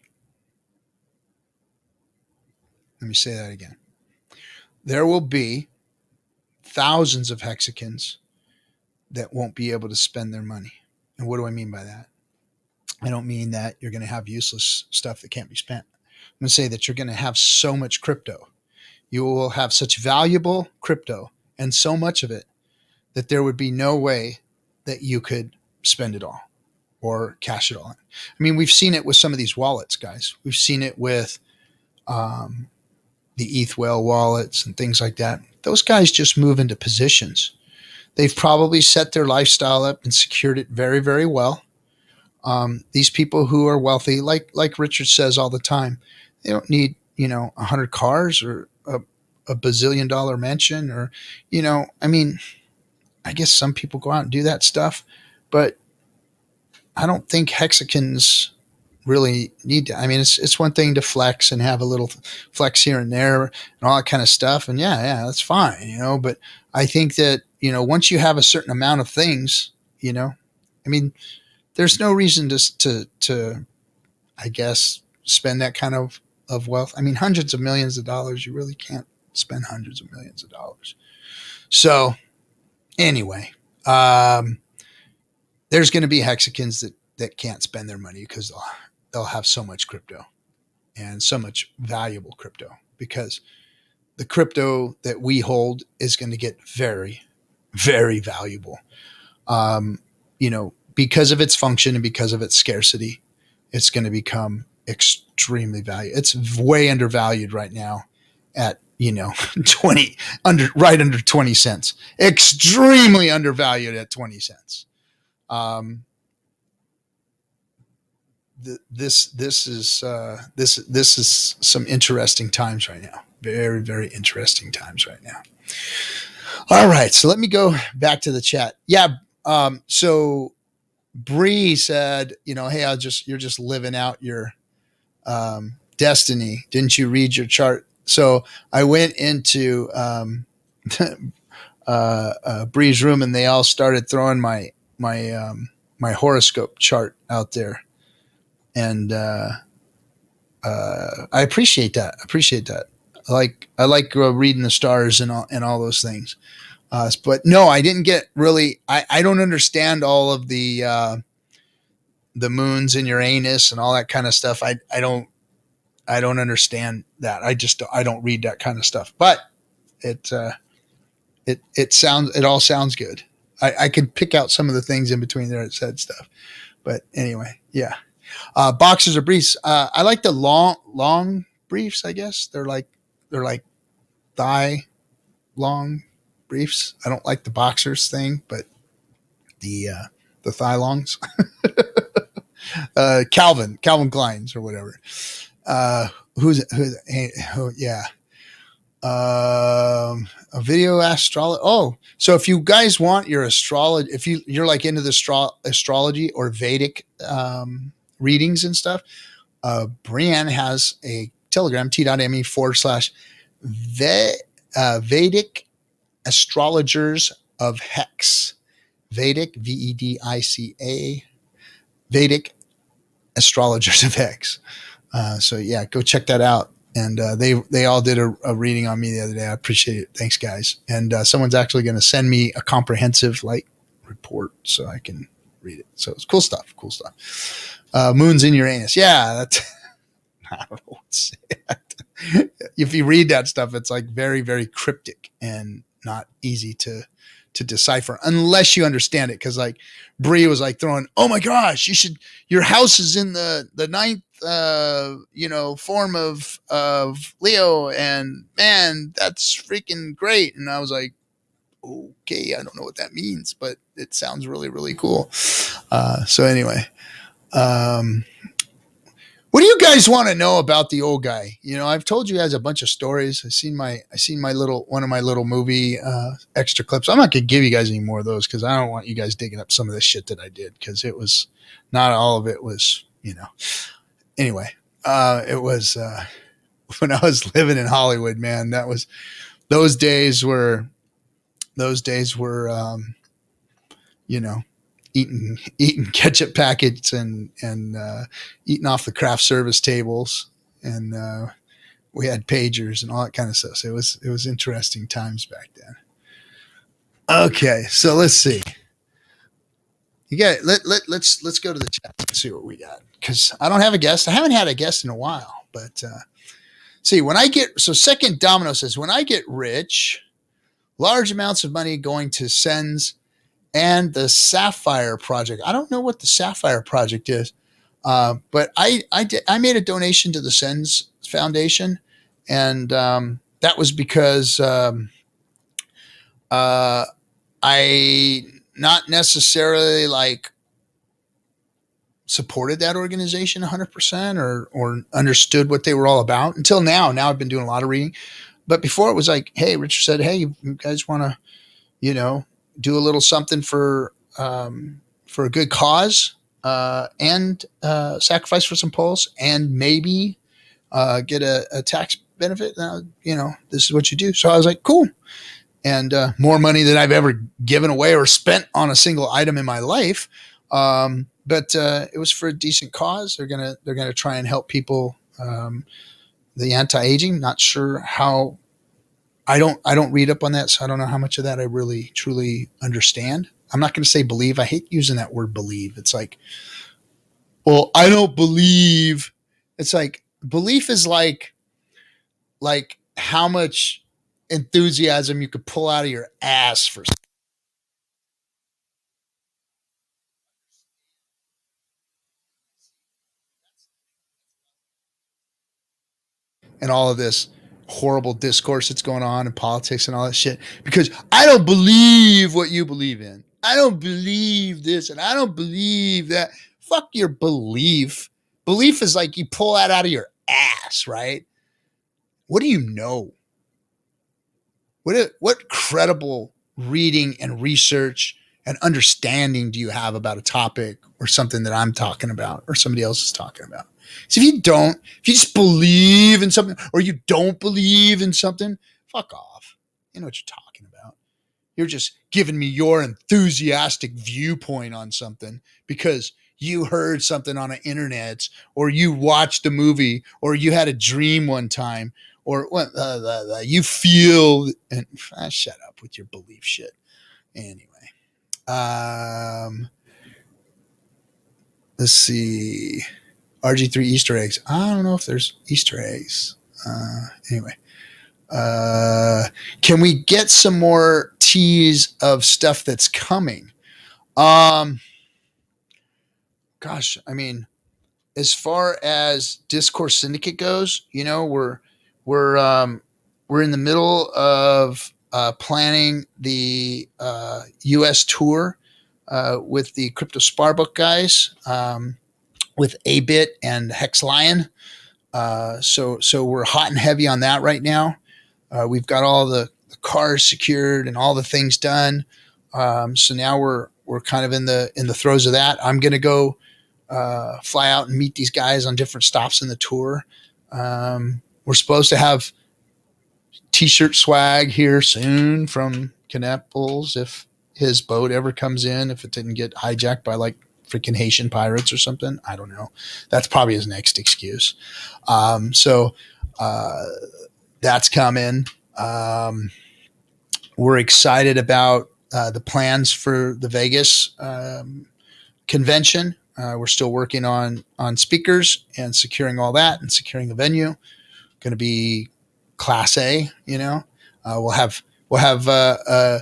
Let me say that again. There will be thousands of Hexicans that won't be able to spend their money. And what do I mean by that? I don't mean that you're going to have useless stuff that can't be spent. I'm going to say that you're going to have so much crypto. You will have such valuable crypto and so much of it that there would be no way that you could spend it all or cash it all in. I mean, we've seen it with some of these wallets, guys. We've seen it with the ETH whale wallets and things like that. Those guys just move into positions. They've probably set their lifestyle up and secured it very, very well. These people who are wealthy, like Richard says all the time, they don't need, 100 cars or a bazillion-dollar mansion or, I guess some people go out and do that stuff, but I don't think Hexicans really need to. I mean, it's one thing to flex and have a little flex here and there and all that kind of stuff. And yeah, that's fine, but I think that, once you have a certain amount of things, there's no reason to, I guess, spend that kind of wealth. I mean, hundreds of millions of dollars, you really can't spend hundreds of millions of dollars. So anyway, there's going to be Hexicans that can't spend their money because they'll have so much crypto and so much valuable crypto, because the crypto that we hold is going to get very, very valuable. Because of its function and because of its scarcity, it's going to become extremely valuable. It's way undervalued right now at 20 right under 20 cents, extremely undervalued at 20 cents. This is some interesting times right now. Very, very interesting times right now. All right, so let me go back to the chat. Yeah, so Bree said, hey, you're just living out your destiny. Didn't you read your chart? So I went into Bree's room, and they all started throwing my horoscope chart out there, and I appreciate that. I like reading the stars and all those things. But no, I didn't get really. I don't understand all of the moons in Uranus and all that kind of stuff. I don't understand that. I don't read that kind of stuff. But it all sounds good. I could pick out some of the things in between there that said stuff. But anyway, yeah. Boxers or briefs. I like the long briefs. I guess they're like thigh long briefs. I don't like the boxers thing, but the thigh longs. Calvin Klein's or whatever. Yeah. A video astrology. Oh, so if you guys want your astrology, if you're like into the astrology or Vedic readings and stuff, Brianne has a Telegram, t.me/Vedic astrologers of Hex. Vedic, Vedica, Vedic astrologers of Hex. So yeah, go check that out. And they all did a reading on me the other day. I appreciate it. Thanks, guys. And someone's actually going to send me a comprehensive report so I can read it. So it's cool stuff. Moon's in Uranus. Yeah, that's I don't know what to say. If you read that stuff, it's like very, very cryptic and not easy to decipher unless you understand it. Because like Bree was like throwing, oh my gosh, your house is in the ninth form of Leo, and man, that's freaking great. And I was like, okay, I don't know what that means, but it sounds really, really cool. So anyway, what do you guys want to know about the old guy? I've told you guys a bunch of stories. I seen one of my little movie extra clips. I'm not gonna give you guys any more of those because I don't want you guys digging up some of the shit that I did, because it was not all of it was, Anyway, it was when I was living in Hollywood, man. Those days were eating ketchup packets and eating off the craft service tables, and we had pagers and all that kind of stuff. So it was interesting times back then. Okay, so let's see. Let's go to the chat and see what we got, because I don't have a guest. I haven't had a guest in a while, but see, Second Domino says, when I get rich, large amounts of money going to SENS and the Sapphire Project. I don't know what the Sapphire Project is, but I made a donation to the SENS Foundation, and that was because I not necessarily supported that organization 100% or understood what they were all about until now. Now I've been doing a lot of reading, but before it was like, hey, Richard said, hey, you guys want to, do a little something for a good cause, and sacrifice for some polls, and maybe get a tax benefit. This is what you do. So I was like, cool. And more money than I've ever given away or spent on a single item in my life. But it was for a decent cause. They're gonna try and help people, the anti-aging. Not sure how. I don't read up on that, so I don't know how much of that I really truly understand. I'm not going to say believe. I hate using that word believe. It's like, well, I don't believe. It's like belief is like how much enthusiasm you could pull out of your ass for, and all of this. horrible discourse that's going on in politics and all that shit, because I don't believe what you believe in. I don't believe this and I don't believe that. Fuck your belief. Belief is like you pull that out of your ass, right? What do you know? What credible reading and research and understanding do you have about a topic or something that I'm talking about or somebody else is talking about? So if you just believe in something or you don't believe in something, fuck off. You know what you're talking about. You're just giving me your enthusiastic viewpoint on something because you heard something on the internet or you watched a movie or you had a dream one time or what you feel. And shut up with your belief shit. Anyway, let's see. RG3 Easter eggs. I don't know if there's Easter eggs. Anyway, can we get some more tease of stuff that's coming? Gosh, I mean, as far as Discourse Syndicate goes, you know, we're in the middle of planning the U.S. tour with the Kryptosparbuch guys, with A-Bit and Hex Lion. So we're hot and heavy on that right now. We've got all the cars secured and all the things done. So now we're kind of in the throes of that. I'm going to go fly out and meet these guys on different stops in the tour. We're supposed to have t-shirt swag here soon from Kneppels if his boat ever comes in, if it didn't get hijacked by like freaking Haitian pirates or something. I don't know. That's probably his next excuse. So that's coming. We're excited about the plans for the Vegas convention. We're still working on speakers and securing all that and securing a venue. Going to be Class A. You know, we'll have a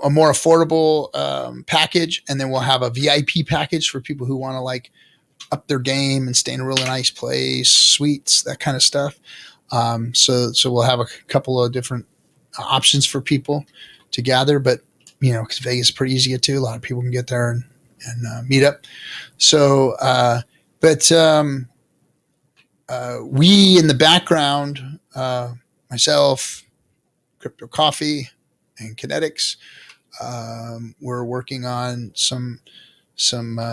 more affordable package, and then we'll have a VIP package for people who want to like up their game and stay in a really nice place, suites, that kind of stuff. So we'll have a couple of different options for people to gather, but you know, because Vegas is pretty easy to get to, a lot of people can get there and meet up. So, we in the background, myself, Crypto Coffee, and Kinetics, we're working on some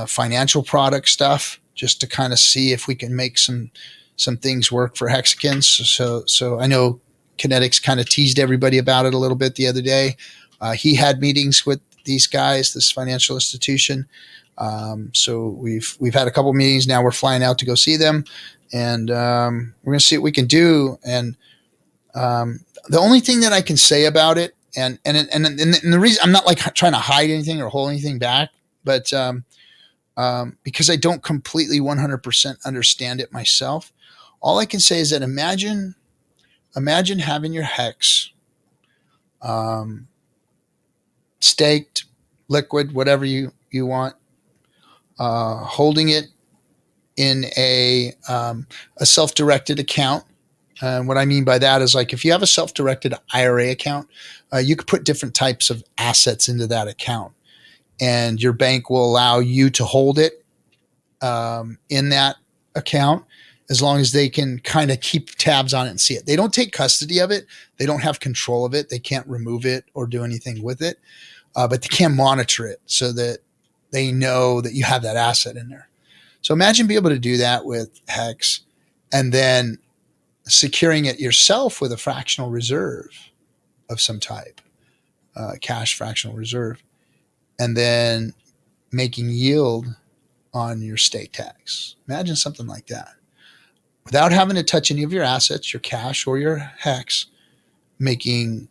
financial product stuff just to kind of see if we can make some things work for Hexicans. So I know Kinetics kind of teased everybody about it a little bit the other day. He had meetings with these guys, this financial institution. So we've had a couple meetings. Now we're flying out to go see them, and we're going to see what we can do. And the only thing that I can say about it, and the reason I'm not like trying to hide anything or hold anything back, but because I don't completely 100% understand it myself, all I can say is that imagine having your hex staked, liquid, whatever you want, holding it in a self-directed account. And what I mean by that is like if you have a self-directed IRA account, you could put different types of assets into that account, and your bank will allow you to hold it in that account as long as they can kind of keep tabs on it and see it. They don't take custody of it. They don't have control of it. They can't remove it or do anything with it, but they can monitor it so that they know that you have that asset in there. So imagine being able to do that with Hex and then securing it yourself with a fractional reserve of some type, cash fractional reserve, and then making yield on your state tax. Imagine something like that. Without having to touch any of your assets, your cash or your Hex, making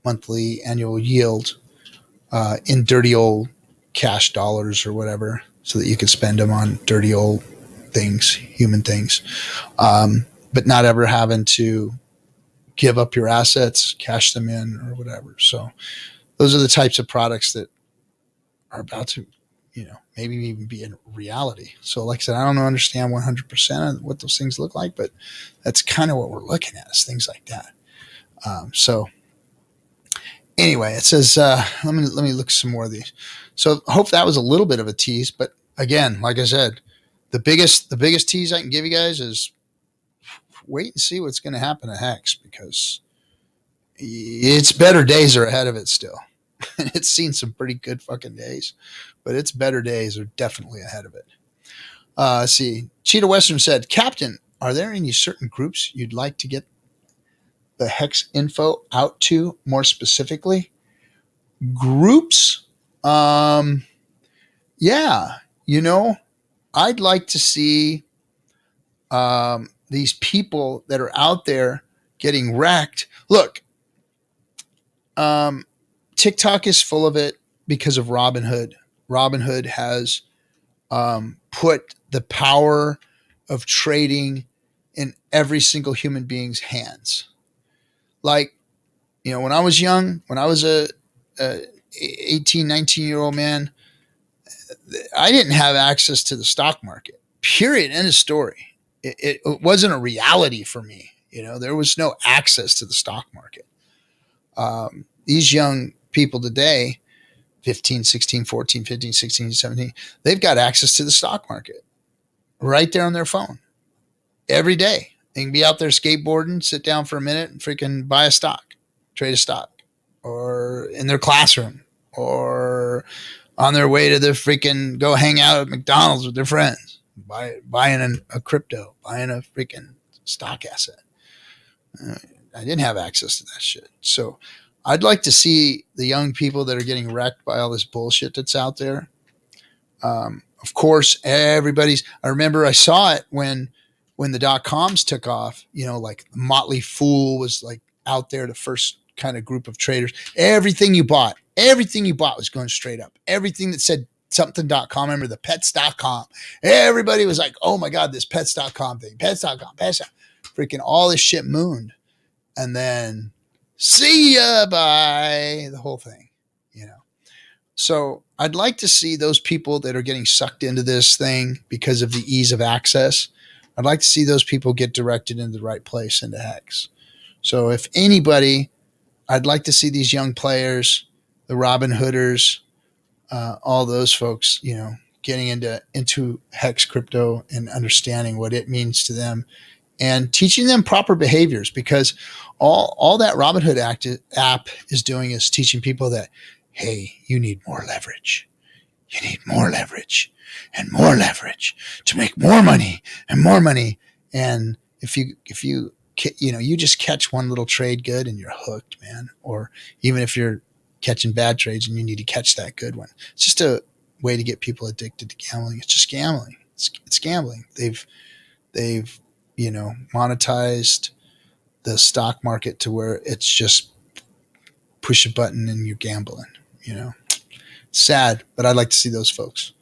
monthly annual yield in dirty old cash dollars or whatever, so that you could spend them on dirty old things, human things, but not ever having to give up your assets, cash them in or whatever. So those are the types of products that are about to maybe even be in reality. So like I said, I don't understand 100% of what those things look like, but that's kind of what we're looking at is things like that. So anyway, it says, let me look some more of these. So I hope that was a little bit of a tease, but again, like I said, the biggest tease I can give you guys is wait and see what's going to happen to Hex, because its better days are ahead of it still. It's seen some pretty good fucking days, but its better days are definitely ahead of it. Let's see. Cheetah Western said, Captain, are there any certain groups you'd like to get the Hex info out to more specifically? Groups? Yeah. I'd like to see these people that are out there getting wrecked. Look, TikTok is full of it because of Robinhood. Robinhood has put the power of trading in every single human being's hands. Like, when I was young, when I was a 18, 19-year-old man, I didn't have access to the stock market. Period. End of story. It wasn't a reality for me. There was no access to the stock market. These young people today, 15, 16, 14, 15, 16, 17, they've got access to the stock market right there on their phone every day. They can be out there skateboarding, sit down for a minute and freaking buy a stock, trade a stock, or in their classroom, or on their way to the freaking go hang out at McDonald's with their friends, buying a crypto, buying a freaking stock asset. I didn't have access to that shit. So I'd like to see the young people that are getting wrecked by all this bullshit that's out there. Of course, I remember I saw it when the .coms took off, like Motley Fool was like out there, the first kind of group of traders. Everything you bought was going straight up. Everything that said something.com, remember the pets.com. Everybody was like, oh my God, this pets.com thing, pets.com, freaking all this shit mooned. And then see ya, bye, the whole thing, So I'd like to see those people that are getting sucked into this thing because of the ease of access. I'd like to see those people get directed into the right place, into Hex. So if anybody, I'd like to see these young players, the Robin Hooders, all those folks, getting into Hex crypto and understanding what it means to them and teaching them proper behaviors, because all that Robinhood app is doing is teaching people that, hey, you need more leverage. You need more leverage and more leverage to make more money and more money. And if you just catch one little trade good and you're hooked, man. Or even if you're catching bad trades and you need to catch that good one, it's just a way to get people addicted to gambling. It's just gambling. It's gambling. They've monetized the stock market to where it's just push a button and you're gambling, Sad, but I'd like to see those folks.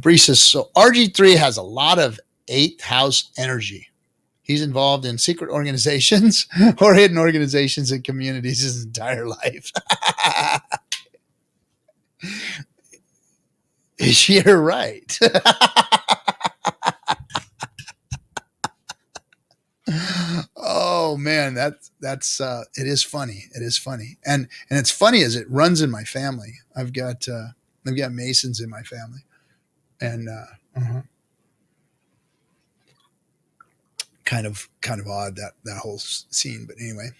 Bree says, so RG3 has a lot of 8th house energy. He's involved in secret organizations or hidden organizations and communities his entire life. You're right. Oh man, that's it is funny. It is funny. And it's funny as it runs in my family. I've got Masons in my family. And kind of odd that whole scene, but anyway.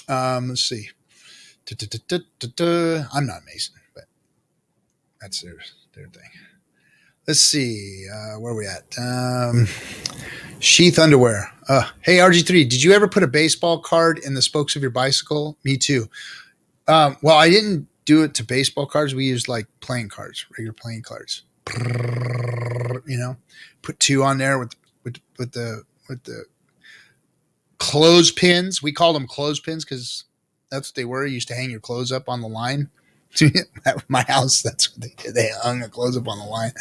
Let's see. I'm not Mason, but that's their thing. Let's see. Where are we at? Sheath underwear. Hey, RG3, did you ever put a baseball card in the spokes of your bicycle? Me too. Well, I didn't do it to baseball cards. We used like playing cards, regular playing cards. Put 2 on there with the clothespins. We called them clothespins because that's what they were. You used to hang your clothes up on the line. At my house, that's what they did. They hung the clothes up on the line.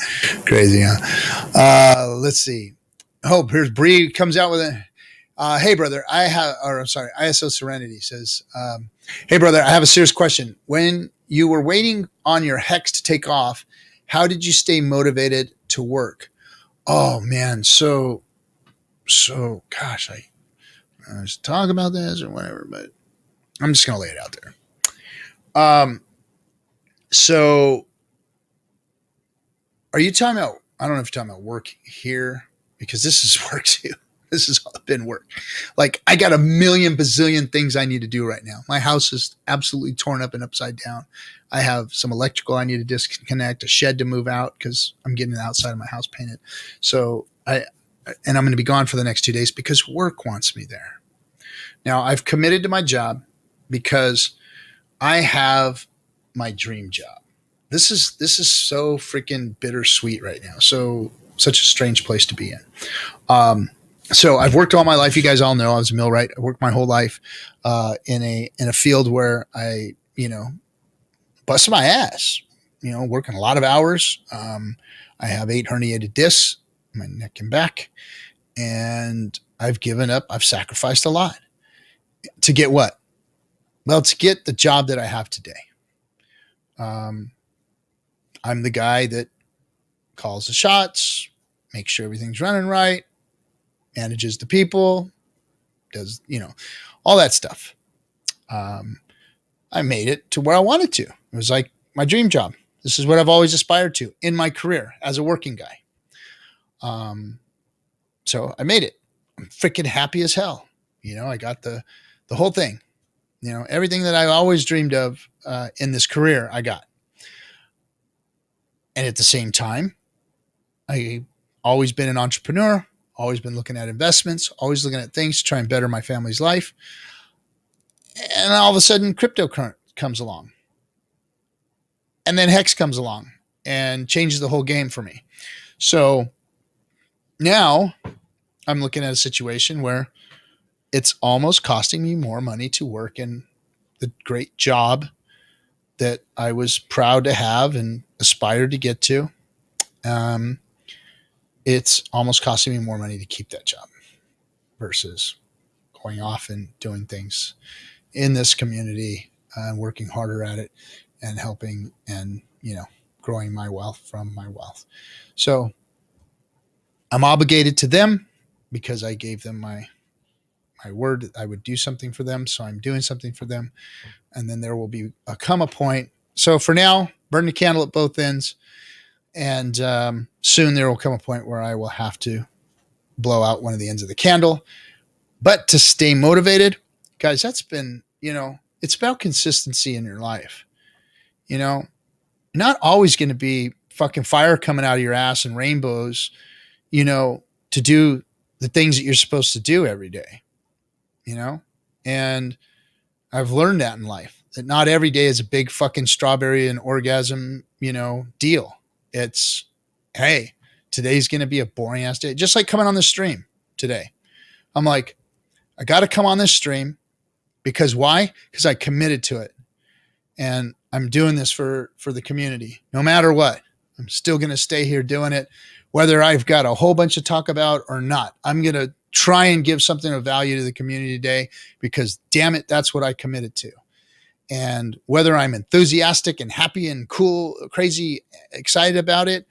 Crazy, huh? Let's see. Oh, here's Bree comes out with a, hey brother, ISO Serenity says, hey brother, I have a serious question. When you were waiting on your Hex to take off, How did you stay motivated to work? Oh man, so gosh, I was talking about this or whatever, but I'm just gonna lay it out there. So are you talking about? I don't know if you're talking about work here, because this is work too. This has been work. Like, I got a million bazillion things I need to do right now. My house is absolutely torn up and upside down. I have some electrical I need to disconnect, a shed to move out because I'm getting the outside of my house painted. So I'm going to be gone for the next 2 days because work wants me there. Now, I've committed to my job because I have my dream job. This is so freaking bittersweet right now. Such a strange place to be in. So I've worked all my life. You guys all know I was a millwright. I worked my whole life in a field where I, busted my ass, working a lot of hours. I have 8 herniated discs in my neck and back, and I've given up. I've sacrificed a lot to get what? Well, to get the job that I have today. I'm the guy that calls the shots, makes sure everything's running right, manages the people, does, all that stuff. I made it to where I wanted to. It was like my dream job. This is what I've always aspired to in my career as a working guy. So I made it. I'm freaking happy as hell. I got the whole thing, everything that I always dreamed of in this career, I got. And at the same time, I always been an entrepreneur, always been looking at investments, always looking at things to try and better my family's life. And all of a sudden, cryptocurrency comes along. And then Hex comes along and changes the whole game for me. So now I'm looking at a situation where it's almost costing me more money to work in the great job that I was proud to have and aspired to get to. It's almost costing me more money to keep that job versus going off and doing things in this community and working harder at it and helping and, growing my wealth from my wealth. So I'm obligated to them because I gave them my word that I would do something for them. So I'm doing something for them. And then there will come a point. So for now, burn the candle at both ends. And soon there will come a point where I will have to blow out one of the ends of the candle. But to stay motivated, guys, that's been, it's about consistency in your life. You're not always going to be fucking fire coming out of your ass and rainbows, to do the things that you're supposed to do every day, and I've learned that in life, that not every day is a big fucking strawberry and orgasm, deal. It's, hey, today's going to be a boring ass day. Just like coming on the stream today. I'm like, I got to come on this stream because why? Because I committed to it. And I'm doing this for the community. No matter what, I'm still going to stay here doing it, whether I've got a whole bunch to talk about or not. I'm going to try and give something of value to the community today because, damn it, that's what I committed to. And whether I'm enthusiastic and happy and cool, crazy, excited about it,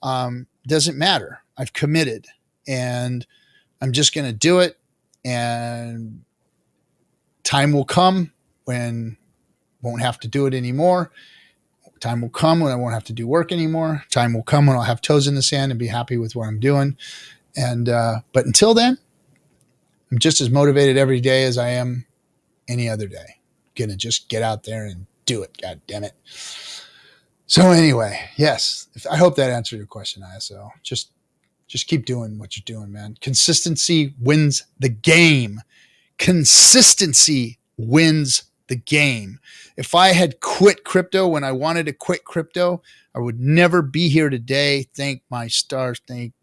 doesn't matter. I've committed and I'm just going to do it. And time will come when I won't have to do it anymore. Time will come when I won't have to do work anymore. Time will come when I'll have toes in the sand and be happy with what I'm doing. And, but until then, I'm just as motivated every day as I am any other day. Gonna just get out there and do it. God damn it. So anyway, yes, I hope that answered your question, ISO. Just keep doing what you're doing, man. Consistency wins the game. Consistency wins the game. If I had quit crypto when I wanted to quit crypto, I would never be here today. Thank my stars. Thank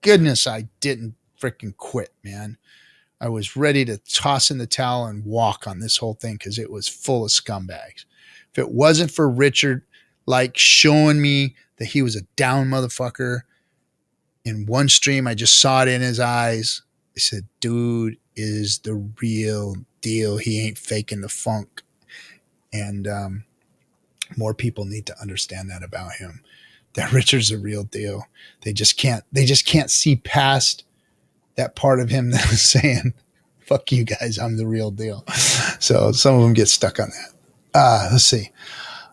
goodness I didn't freaking quit, man. I was ready to toss in the towel and walk on this whole thing because it was full of scumbags. If it wasn't for Richard, showing me that he was a down motherfucker in one stream, I just saw it in his eyes. I said, dude is the real deal. He ain't faking the funk. And More people need to understand that about him. That Richard's a real deal. They just can't see past that part of him that was saying, fuck you guys, I'm the real deal. So some of them get stuck on that. Let's see.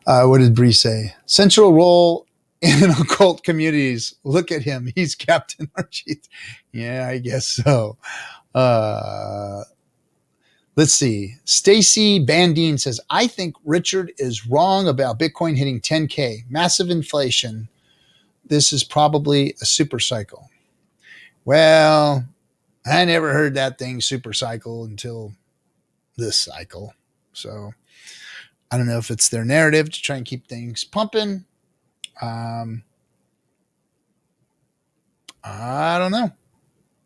What did Bree say? Central role in occult communities. Look at him. He's Captain Archie. Yeah, I guess so. Let's see. Stacy Bandine says, I think Richard is wrong about Bitcoin hitting 10K. Massive inflation. This is probably a super cycle. Well, I never heard that thing super cycle until this cycle. So I don't know if it's their narrative to try and keep things pumping. I don't know.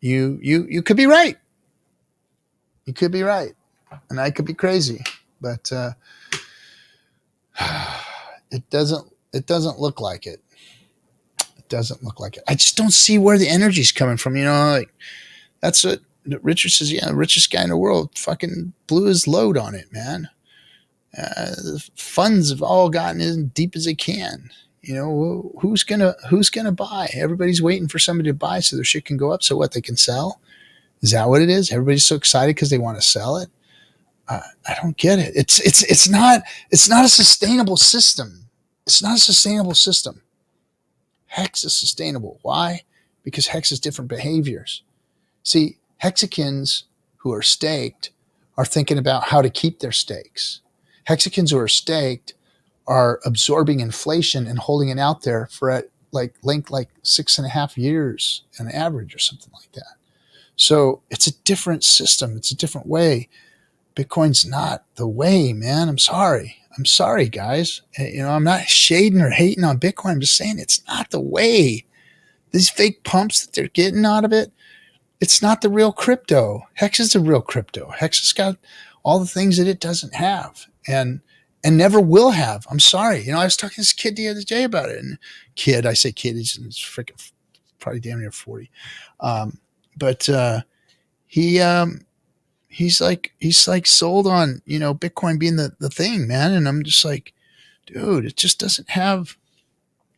You could be right. You could be right. And I could be crazy, but it doesn't look like it. It doesn't look like it. I just don't see where the energy's coming from. You know, like that's what Richard says. Yeah, the richest guy in the world fucking blew his load on it, man. The funds have all gotten as deep as they can. You know, who's gonna buy? Everybody's waiting for somebody to buy so their shit can go up. So what, they can sell? Is that what it is? Everybody's so excited because they want to sell it. I don't get it. It's not a sustainable system. It's not a sustainable system. Hex is sustainable. Why? Because Hex has different behaviors. See, Hexicans who are staked are thinking about how to keep their stakes. Hexicans who are staked are absorbing inflation and holding it out there for like 6.5 years on average or something like that. So it's a different system. It's a different way. Bitcoin's not the way, man. I'm sorry, guys. You know, I'm not shading or hating on Bitcoin. I'm just saying it's not the way. These fake pumps that they're getting out of it, it's not the real crypto. Hex is the real crypto. Hex has got all the things that it doesn't have and never will have. I'm sorry. You know, I was talking to this kid the other day about it. And I say kid, he's freaking probably damn near 40. He's like sold on, you know, Bitcoin being the thing, man. And I'm just like, dude, it just doesn't have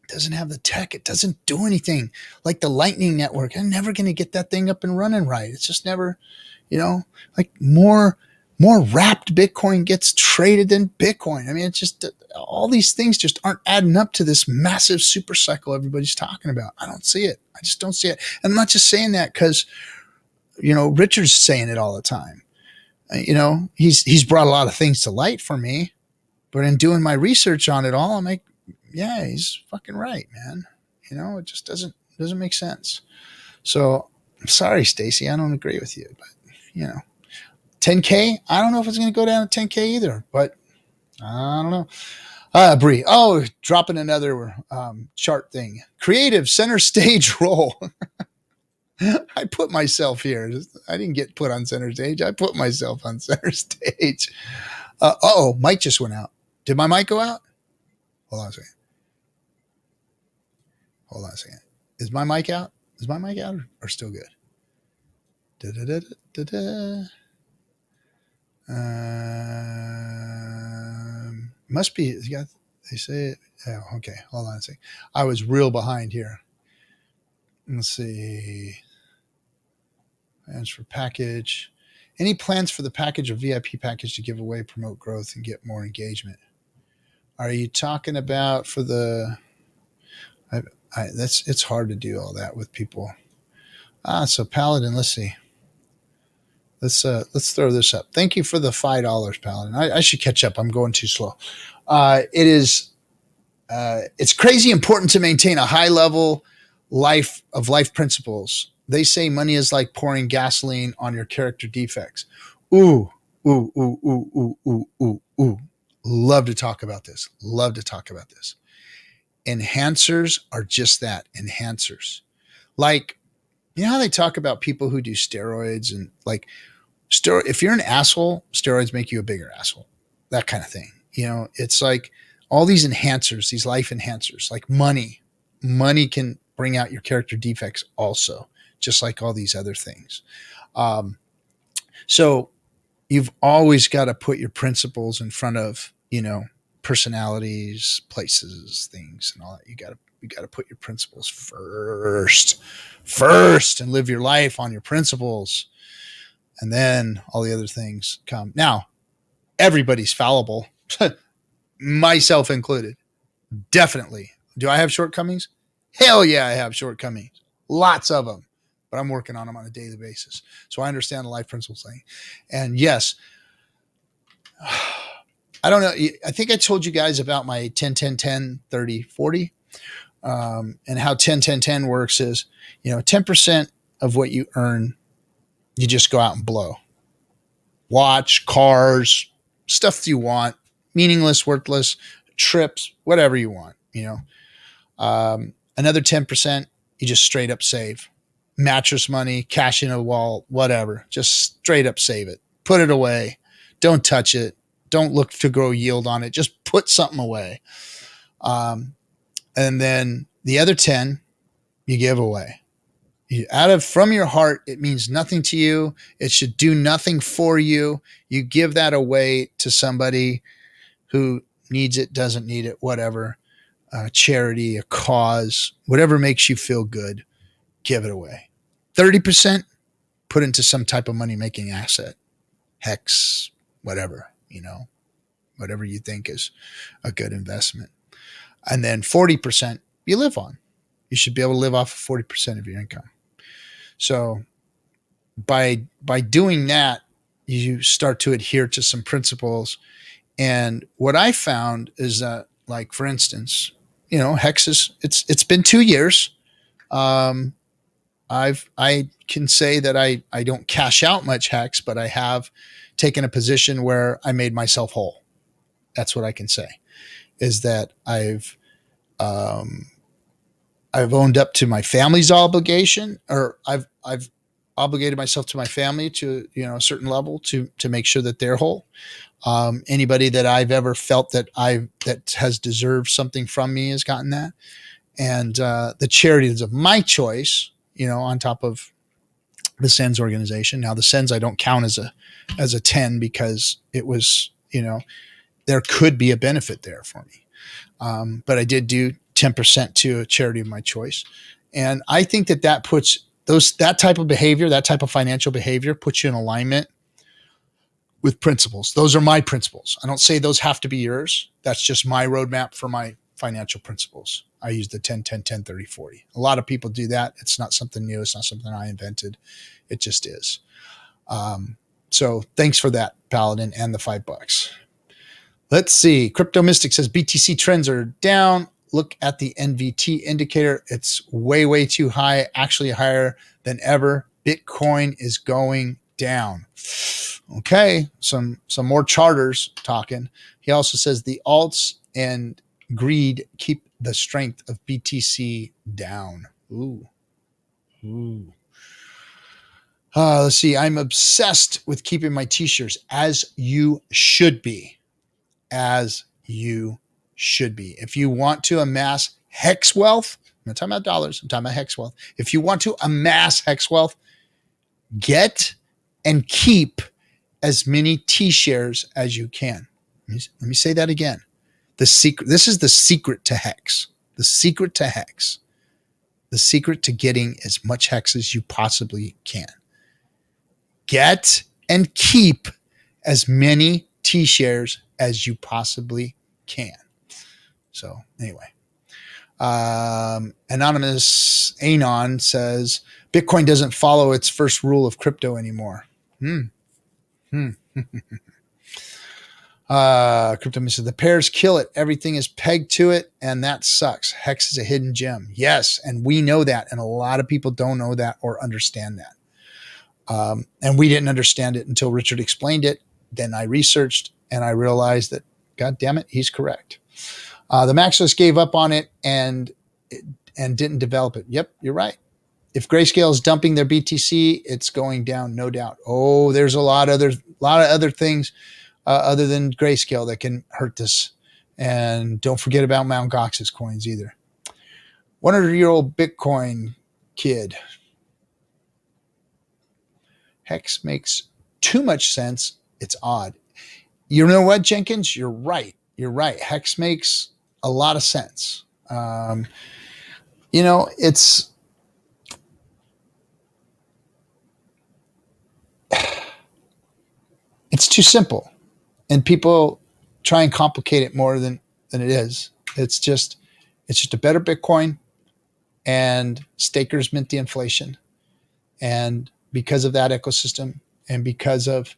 the tech. It doesn't do anything like the Lightning Network. I'm never going to get that thing up and running right. It's just never, you know, like more wrapped Bitcoin gets traded than Bitcoin. I mean, it's just all these things just aren't adding up to this massive super cycle everybody's talking about. I don't see it. I just don't see it. And I'm not just saying that because, you know, Richard's saying it all the time. You know, he's brought a lot of things to light for me, but in doing my research on it all, I'm like, yeah, he's fucking right, man. You know, it just doesn't make sense. So I'm sorry, Stacy, I don't agree with you, but you know, 10K, I don't know if it's going to go down to 10K either, but I don't know. Bree, dropping another chart thing. Creative center stage role. I put myself here. I didn't get put on center stage. I put myself on center stage. Mic just went out. Did my mic go out? Hold on a second. Is my mic out? Is my mic out or still good? Must be. They say it. Oh, okay. Hold on a second. I was real behind here. Let's see. Plans for package. Any plans for the package or VIP package to give away, promote growth, and get more engagement? Are you talking about for the? It's hard to do all that with people. So Paladin. Let's see. Let's throw this up. Thank you for the $5, Paladin. I should catch up. I'm going too slow. It's crazy important to maintain a high level life principles. They say money is like pouring gasoline on your character defects. Ooh. Love to talk about this. Enhancers are just that, enhancers. Like, you know how they talk about people who do steroids and like if you're an asshole, steroids make you a bigger asshole. That kind of thing. You know, it's like all these enhancers, these life enhancers, like money can bring out your character defects also, just like all these other things. So you've always got to put your principles in front of, you know, personalities, places, things, and all that. You got to put your principles first, and live your life on your principles, and then all the other things come. Now, everybody's fallible, myself included. Definitely. Do I have shortcomings? Hell yeah, I have shortcomings. Lots of them, but I'm working on them on a daily basis. So I understand the life principles thing. And yes, I don't know. I think I told you guys about my 10, 10, 10, 30, 40. And how 10, 10, 10 works is, 10% of what you earn, you just go out and blow. Watch, cars, stuff you want, meaningless, worthless, trips, whatever you want, Another 10%, you just straight up save. Mattress money, cash in a wall, whatever. Just straight up save it. Put it away. Don't touch it. Don't look to grow yield on it. Just put something away. And then the other 10, you give away. From your heart, it means nothing to you. It should do nothing for you. You give that away to somebody who needs it, doesn't need it, whatever. Charity, a cause, whatever makes you feel good, give it away. 30%, put into some type of money-making asset. Hex, whatever, whatever you think is a good investment. And then 40% you live on. You should be able to live off of 40% of your income. So by doing that, you start to adhere to some principles. And what I found is that, like, for instance, Hex it's been 2 years. I can say that I don't cash out much Hex, but I have taken a position where I made myself whole. That's what I can say, is that I've owned up to my family's obligation, or I've obligated myself to my family to, a certain level to make sure that they're whole. Anybody that I've ever felt that has deserved something from me has gotten that. And the charities of my choice, on top of the Sens organization. Now the Sens I don't count as a 10 because it was, there could be a benefit there for me. But I did do 10% to a charity of my choice. And I think that puts that type of behavior, that type of financial behavior puts you in alignment with principles. Those are my principles. I don't say those have to be yours. That's just my roadmap for my financial principles. I use the 10, 10, 10, 30, 40. A lot of people do that. It's not something new. It's not something I invented. It just is. So thanks for that, Paladin, and the $5. Let's see. Crypto Mystic says BTC trends are down. Look at the NVT indicator. It's way, way too high, actually higher than ever. Bitcoin is going down. Okay, some more charters talking. He also says the alts and greed keep the strength of BTC down. Ooh. Let's see. I'm obsessed with keeping my t-shirts, as you should be. As you should be. If you want to amass Hex wealth, I'm not talking about dollars, I'm talking about Hex wealth. If you want to amass Hex wealth, get and keep as many T-shares as you can. Let me say that again. This is the secret to Hex. The secret to Hex. The secret to getting as much Hex as you possibly can. Get and keep as many T-shares as you possibly can. So anyway, Anonymous Anon says Bitcoin doesn't follow its first rule of crypto anymore. Crypto says the pairs kill it. Everything is pegged to it, and that sucks. Hex is a hidden gem. Yes, and we know that, and a lot of people don't know that or understand that. And we didn't understand it until Richard explained it. Then I researched, and I realized that, God damn it, he's correct. The Maxis gave up on it and didn't develop it. Yep, you're right. If Grayscale is dumping their BTC, it's going down, no doubt. Oh, there's a lot of other things other than Grayscale that can hurt this. And don't forget about Mt. Gox's coins either. 100-year-old Bitcoin kid. Hex makes too much sense. It's odd. You know what, Jenkins? You're right. you're right. Hex makes a lot of sense. You know, it's too simple, and people try and complicate it more than it is. It's just a better Bitcoin, and stakers mint the inflation, and because of that ecosystem, and because of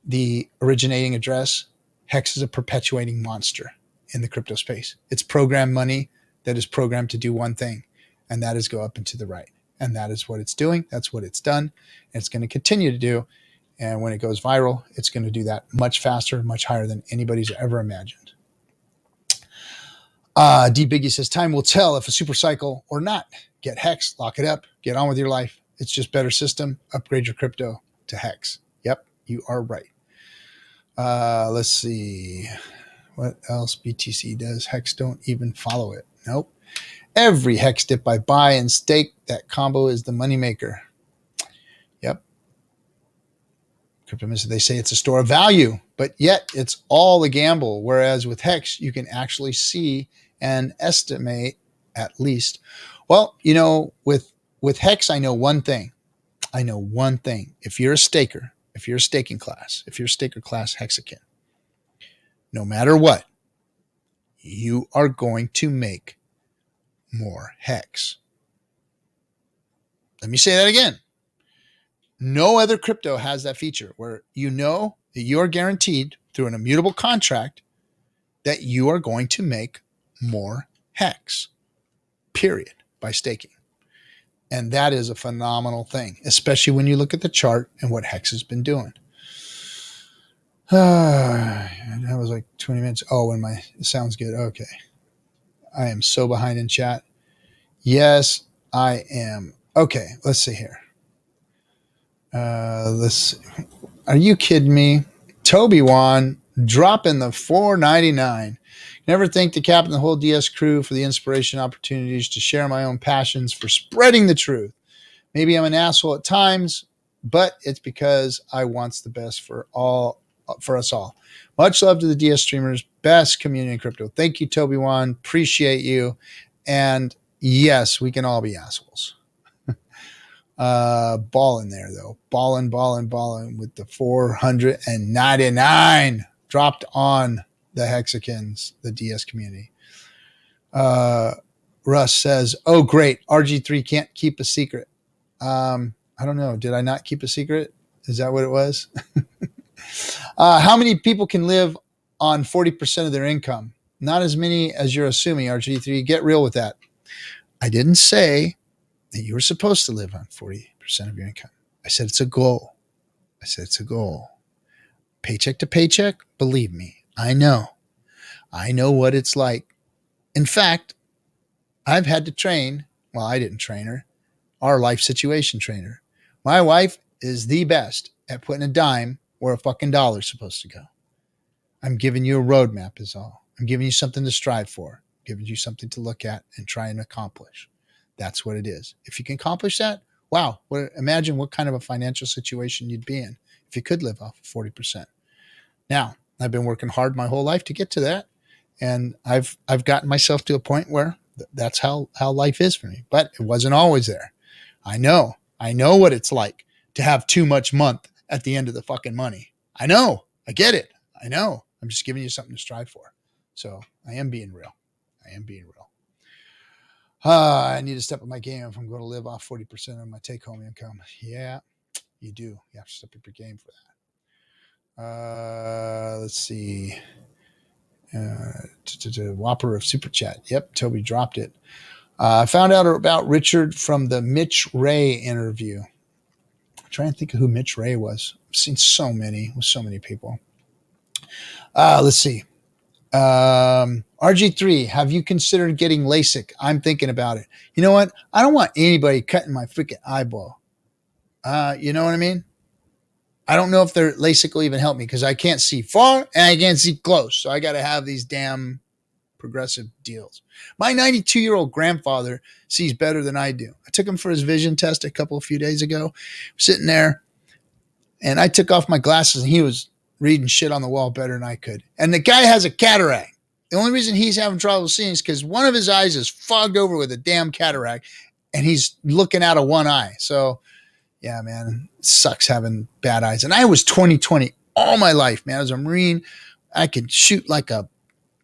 the originating address, Hex is a perpetuating monster in the crypto space. It's programmed money that is programmed to do one thing, and that is go up and to the right. And that is what it's doing. That's what it's done. And it's going to continue to do. And when it goes viral, it's going to do that much faster, much higher than anybody's ever imagined. D Biggie says, time will tell if a super cycle or not. Get Hex, lock it up, get on with your life. It's just better system. Upgrade your crypto to Hex. Yep, you are right. Let's see what else BTC does. Hex don't even follow it. Nope. Every Hex dip I buy and stake, that combo is the moneymaker. Yep. Cryptomists, they say it's a store of value, but yet it's all a gamble. Whereas with Hex, you can actually see and estimate at least. Well, you know, with Hex, I know one thing. If you're a staker, if you're a staking class, if you're a staker class Hexakin, no matter what, you are going to make more Hex. Let me say that again. No other crypto has that feature where you know that you are guaranteed through an immutable contract that you are going to make more Hex, period, by staking. And that is a phenomenal thing, especially when you look at the chart and what Hex has been doing. That was like 20 minutes. Oh, and it sounds good. Okay. I am so behind in chat. Yes, I am. Okay, let's see here. Let's see. Are you kidding me? Toby Wan dropping the $4.99. Never thank the captain and the whole DS crew for the inspiration opportunities to share my own passions for spreading the truth. Maybe I'm an asshole at times, but it's because I wants the best for us all. Much love to the DS streamers, best community in crypto. Thank you, Toby Wan. Appreciate you. And yes, we can all be assholes. Balling there though. Balling with the 499 dropped on the Hexicans, the DS community. Russ says, oh great, RG3 can't keep a secret. I don't know. Did I not keep a secret? Is that what it was? How many people can live on 40% of their income? Not as many as you're assuming, RG3. Get real with that. I didn't say that you were supposed to live on 40% of your income. I said it's a goal. Paycheck to paycheck, believe me, I know what it's like. In fact, I've had to train, well, I didn't train her, our life situation trainer. My wife is the best at putting a dime where a fucking dollar is supposed to go. I'm giving you a roadmap is all. I'm giving you something to strive for, giving you something to look at and try and accomplish. That's what it is. If you can accomplish that, wow, imagine what kind of a financial situation you'd be in if you could live off of 40%. Now, I've been working hard my whole life to get to that, and I've gotten myself to a point where that's how life is for me, but it wasn't always there. I know what it's like to have too much month at the end of the fucking money. I know. I get it. I know. I'm just giving you something to strive for. So I am being real. I need to step up my game if I'm going to live off 40% of my take-home income. Yeah, you do. You have to step up your game for that. Let's see. Whopper of Super Chat. Yep, Toby dropped it. I found out about Richard from the Mitch Ray interview. I'm trying to think of who Mitch Ray was. I've seen so many with so many people. Let's see. RG3, have you considered getting LASIK? I'm thinking about it. You know what? I don't want anybody cutting my freaking eyeball. You know what I mean? I don't know if their LASIK will even help me because I can't see far and I can't see close. So I got to have these damn progressive deals. My 92-year-old grandfather sees better than I do. I took him for his vision test a few days ago. Sitting there, and I took off my glasses, and he was reading shit on the wall better than I could. And the guy has a cataract. The only reason he's having trouble seeing is because one of his eyes is fogged over with a damn cataract and he's looking out of one eye. So, yeah, man, it sucks having bad eyes. And I was 20/20 all my life, man. As a Marine, I could shoot like a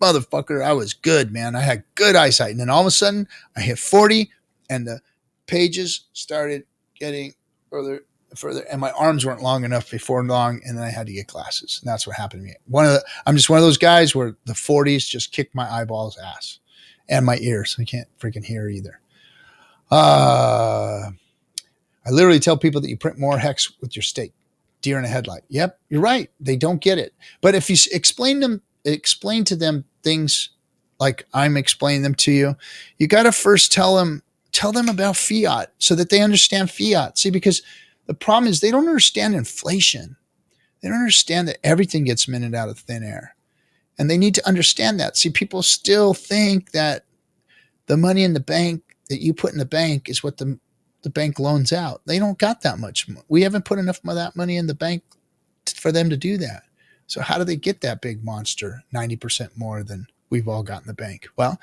motherfucker. I was good, man. I had good eyesight. And then all of a sudden, I hit 40 and the pages started getting further, and my arms weren't long enough before long, and then I had to get glasses. And that's what happened to me. I'm just one of those guys where the 40s just kicked my eyeballs ass and my ears. I can't freaking hear either. I literally tell people that you print more hex with your stake. Deer in a headlight. Yep, you're right. They don't get it. But if you explain to them things like I'm explaining them to you, you got to first tell them about fiat so that they understand fiat. See, because the problem is they don't understand inflation. They don't understand that everything gets minted out of thin air. And they need to understand that. See, people still think that the money in the bank that you put in the bank is what the bank loans out. They don't got that much. We haven't put enough of that money in the bank for them to do that. So how do they get that big monster, 90% more than we've all got in the bank? Well,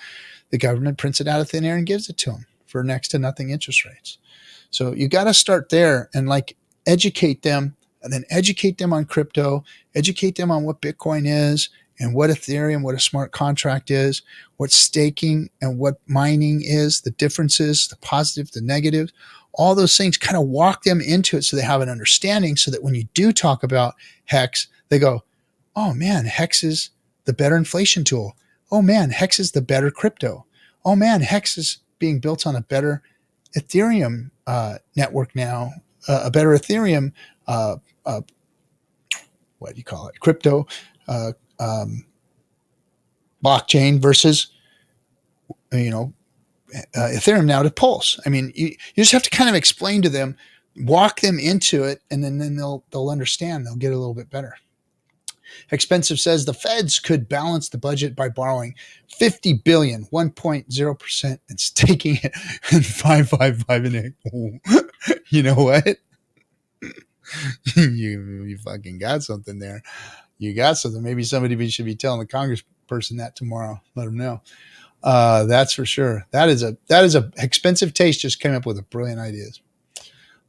the government prints it out of thin air and gives it to them for next to nothing interest rates. So you got to start there and like educate them, and then educate them on crypto, educate them on what Bitcoin is and what Ethereum, what a smart contract is, what staking and what mining is, the differences, the positive, the negative, all those things, kind of walk them into it so they have an understanding so that when you do talk about Hex, they go, oh man, Hex is the better inflation tool. Oh man, Hex is the better crypto. Oh man, Hex is being built on a better Ethereum network now, a better Ethereum, what do you call it? Crypto blockchain versus, Ethereum now to Pulse. I mean, you just have to kind of explain to them, walk them into it, and then they'll understand. They'll get a little bit better. Expensive says the feds could balance the budget by borrowing 50 billion, 1.0%, and staking it in 555 and 8. You know what? you fucking got something there. You got something. Maybe somebody should be telling the congressperson that tomorrow. Let them know. That's for sure. That is a expensive taste. Just came up with a brilliant ideas.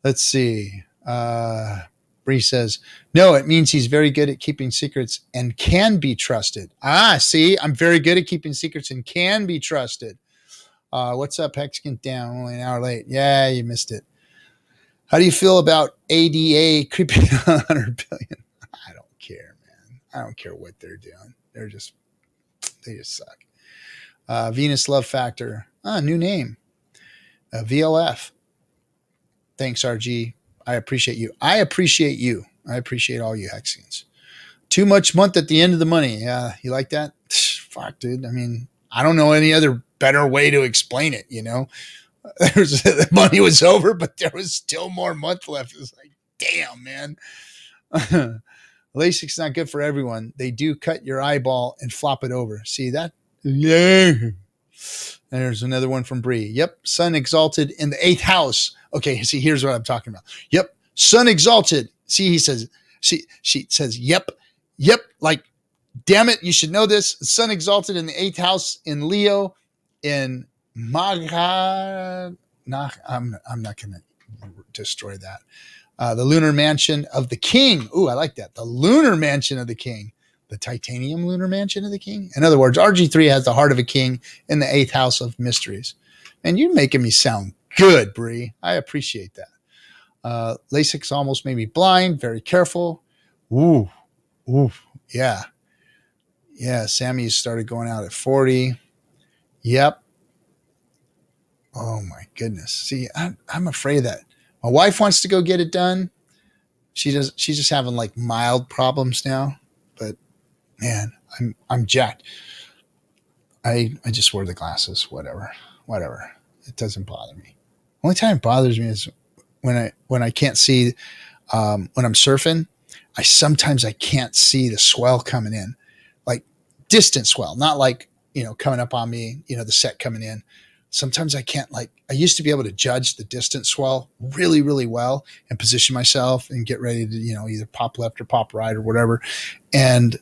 Let's see. Bree says, no, it means he's very good at keeping secrets and can be trusted. See, I'm very good at keeping secrets and can be trusted. What's up, Hexkint down? Only an hour late. Yeah, you missed it. How do you feel about ADA creeping 100 billion? I don't care, man. I don't care what they're doing. They just suck. Venus Love Factor. New name. VLF. Thanks, RG. I appreciate you. I appreciate you. I appreciate all you Hexians. Too much month at the end of the money. Yeah, you like that? Fuck, dude. I mean, I don't know any other better way to explain it, The money was over, but there was still more month left. It was like, damn, man. LASIK's not good for everyone. They do cut your eyeball and flop it over. See that? Yeah. There's another one from Bree. Yep. Sun exalted in the 8th house. Okay. See, here's what I'm talking about. Yep. Sun exalted. See, she says, yep. Like, damn it. You should know this. Sun exalted in the 8th house in Leo in Magha. I'm not going to destroy that. The lunar mansion of the king. Ooh, I like that. The lunar mansion of the king. The titanium lunar mansion of the king. In other words, RG3 has the heart of a king in the 8th house of mysteries. And you're making me sound good, Bree. I appreciate that. LASIK's almost made me blind. Very careful. Ooh. Yeah. Sammy started going out at 40. Yep. Oh my goodness. See, I'm afraid of that. My wife wants to go get it done. She's just having like mild problems now, but man, I'm jacked. I just wear the glasses, whatever. It doesn't bother me. Only time it bothers me is when I can't see, when I'm surfing, sometimes I can't see the swell coming in, like distant swell, not like, coming up on me, the set coming in. sometimes I can't, like, I used to be able to judge the distance swell really, really well and position myself and get ready to, either pop left or pop right or whatever and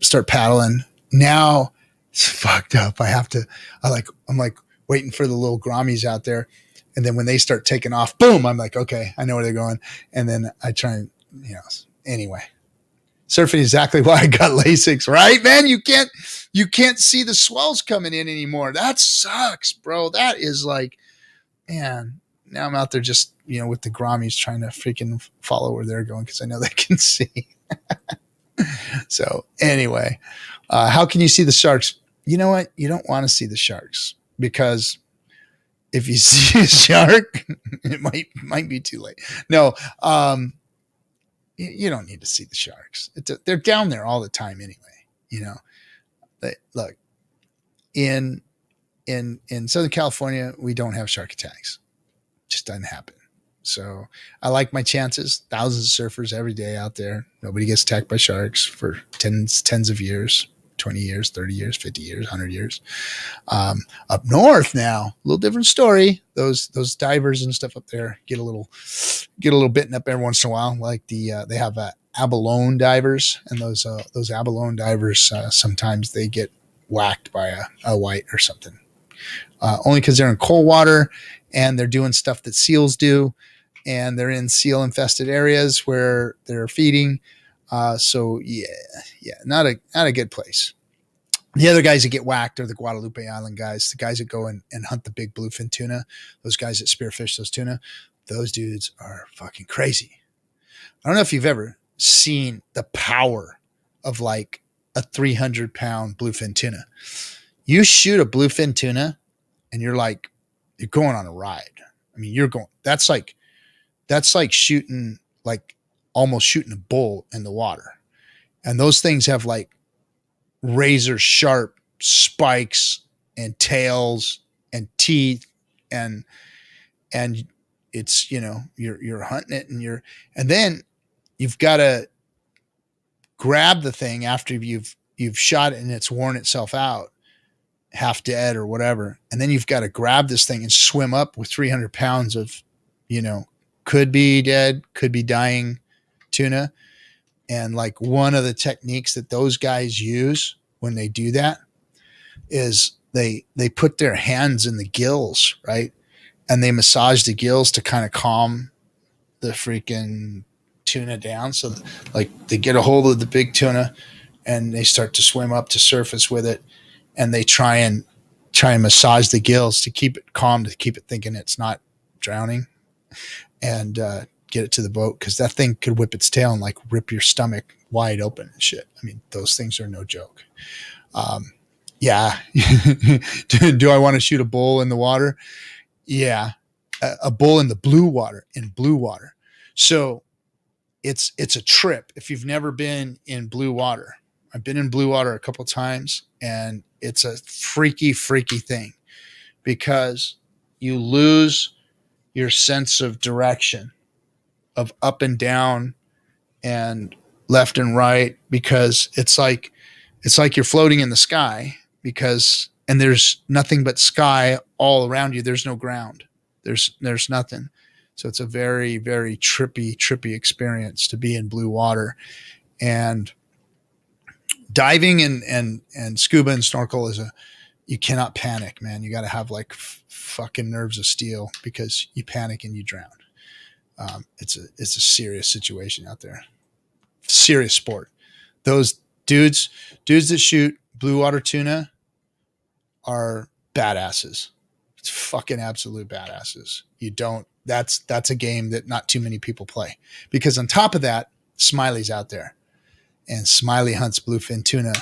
start paddling. Now it's fucked up. I'm like waiting for the little grommies out there. And then when they start taking off, boom, I'm like, okay, I know where they're going. And then I try and, anyway, surfing exactly why I got LASIX, right, man? You can't see the swells coming in anymore. That sucks, bro. That is like, man, now I'm out there just, with the grommies trying to freaking follow where they're going because I know they can see. So anyway, how can you see the sharks? You know what? You don't want to see the sharks because if you see a shark, it might be too late. No, you don't need to see the sharks. They're down there all the time anyway. Look, in Southern California, we don't have shark attacks. It just doesn't happen. So I like my chances. Thousands of surfers every day out there. Nobody gets attacked by sharks for tens of years, 20 years, 30 years, 50 years, 100 years. Up north now, a little different story. Those divers and stuff up there get a little bitten up every once in a while. Like they have abalone divers, and those abalone divers sometimes they get whacked by a white or something. Only because they're in cold water and they're doing stuff that seals do, and they're in seal infested areas where they're feeding. So not a good place. The other guys that get whacked are the Guadalupe Island guys, the guys that go and hunt the big bluefin tuna, those guys that spearfish those tuna. Those dudes are fucking crazy. I don't know if you've ever seen the power of like a 300-pound bluefin tuna. You shoot a bluefin tuna and you're going on a ride. I mean, that's like shooting, like almost shooting a bull in the water. And those things have like razor sharp spikes and tails and teeth and it's, you're hunting it and then you've got to grab the thing after you've shot it and it's worn itself out half dead or whatever. And then you've got to grab this thing and swim up with 300 pounds of, could be dead, could be dying tuna. And like one of the techniques that those guys use when they do that is they put their hands in the gills, right? And they massage the gills to kind of calm the freaking tuna down. So like they get a hold of the big tuna and they start to swim up to surface with it. And they try and massage the gills to keep it calm, to keep it thinking it's not drowning, and get it to the boat, because that thing could whip its tail and like rip your stomach wide open and shit. I mean, those things are no joke. Yeah. Do I want to shoot a bull in the water? Yeah. A bull in the blue water, So it's a trip. If you've never been in blue water, I've been in blue water a couple of times, and it's a freaky thing because you lose your sense of direction, of up and down and left and right, because it's like you're floating in the sky, and there's nothing but sky all around you. There's no ground. There's nothing. So it's a very, very trippy experience to be in blue water. And diving and scuba and snorkel you cannot panic, man. You got to have like fucking nerves of steel, because you panic and you drown. It's a serious situation out there. Serious sport. Those dudes that shoot blue water tuna are badasses. It's fucking absolute badasses. That's a game that not too many people play, because on top of that, Smiley's out there, and Smiley hunts bluefin tuna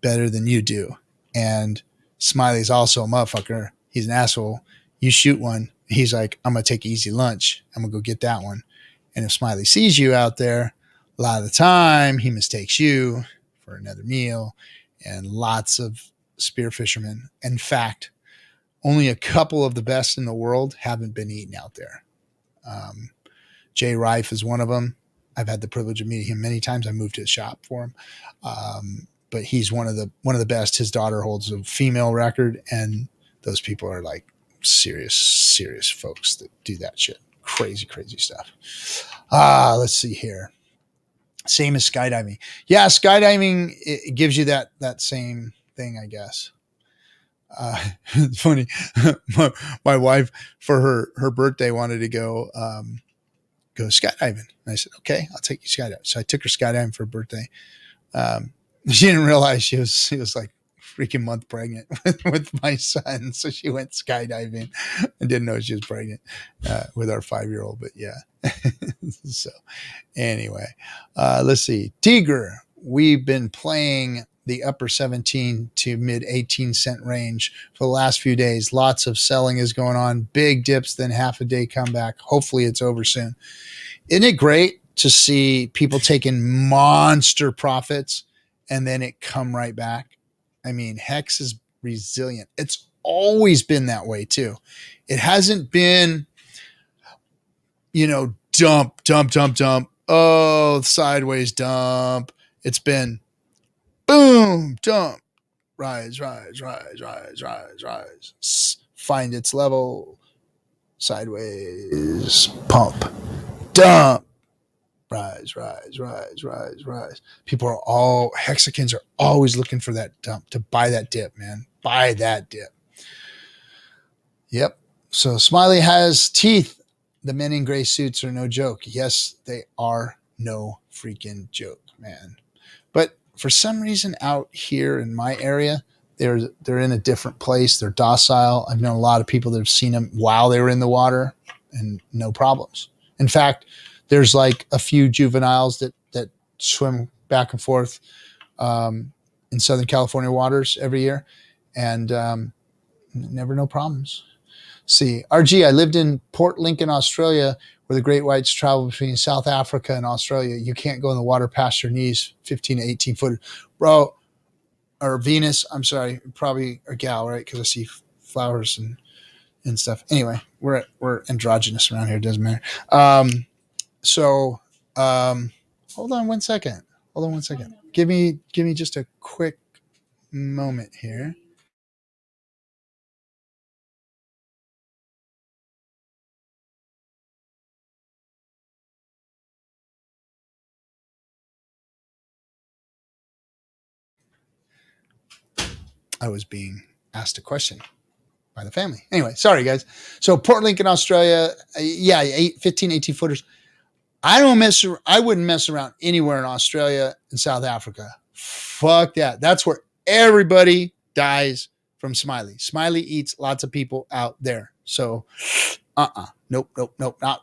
better than you do. And Smiley's also a motherfucker. He's an asshole. You shoot one, he's like, I'm going to take easy lunch. I'm going to go get that one. And if Smiley sees you out there, a lot of the time he mistakes you for another meal. And lots of spear fishermen, in fact, only a couple of the best in the world haven't been eaten out there. Jay Rife is one of them. I've had the privilege of meeting him many times. I moved to his shop for him. But he's one of the best. His daughter holds a female record, and those people are like serious folks that do that shit. Crazy stuff. Let's see here. Same as skydiving. Yeah, skydiving, it gives you that same thing, I guess. It's funny. my wife, for her birthday, wanted to go skydiving. And I said, okay, I'll take you skydiving. So I took her skydiving for her birthday. She didn't realize she was like freaking month pregnant with my son. So she went skydiving and didn't know she was pregnant with our 5-year-old. But yeah. So anyway, let's see. Tigre, we've been playing the upper 17 to mid 18 cent range for the last few days. Lots of selling is going on. Big dips, then half a day comeback. Hopefully it's over soon. Isn't it great to see people taking monster profits and then it come right back? I mean, Hex is resilient. It's always been that way too. It hasn't been, dump. Oh, sideways dump. It's been boom, dump, rise. Find its level, sideways, pump, dump, rise. People are Hexicans are always looking for that dump to buy that dip, man. Buy that dip. Yep. So Smiley has teeth. The men in gray suits are no joke. Yes, they are no freaking joke, man. But for some reason out here in my area, they're in a different place. They're docile. I've known a lot of people that have seen them while they were in the water and no problems. In fact, there's like a few juveniles that swim back and forth in Southern California waters every year, and never no problems. See, RG, I lived in Port Lincoln, Australia, where the great whites travel between South Africa and Australia. You can't go in the water past your knees, 15 to 18 foot. Bro, or Venus, I'm sorry, probably a gal, right? Because I see flowers and stuff. Anyway, we're androgynous around here. It doesn't matter. Hold on one second. Give me just a quick moment here. I was being asked a question by the family. Anyway, sorry guys. So Port Lincoln, Australia, 15, 18 footers. I wouldn't mess around anywhere in Australia and South Africa. Fuck that. That's where everybody dies from Smiley. Smiley eats lots of people out there. So, nope.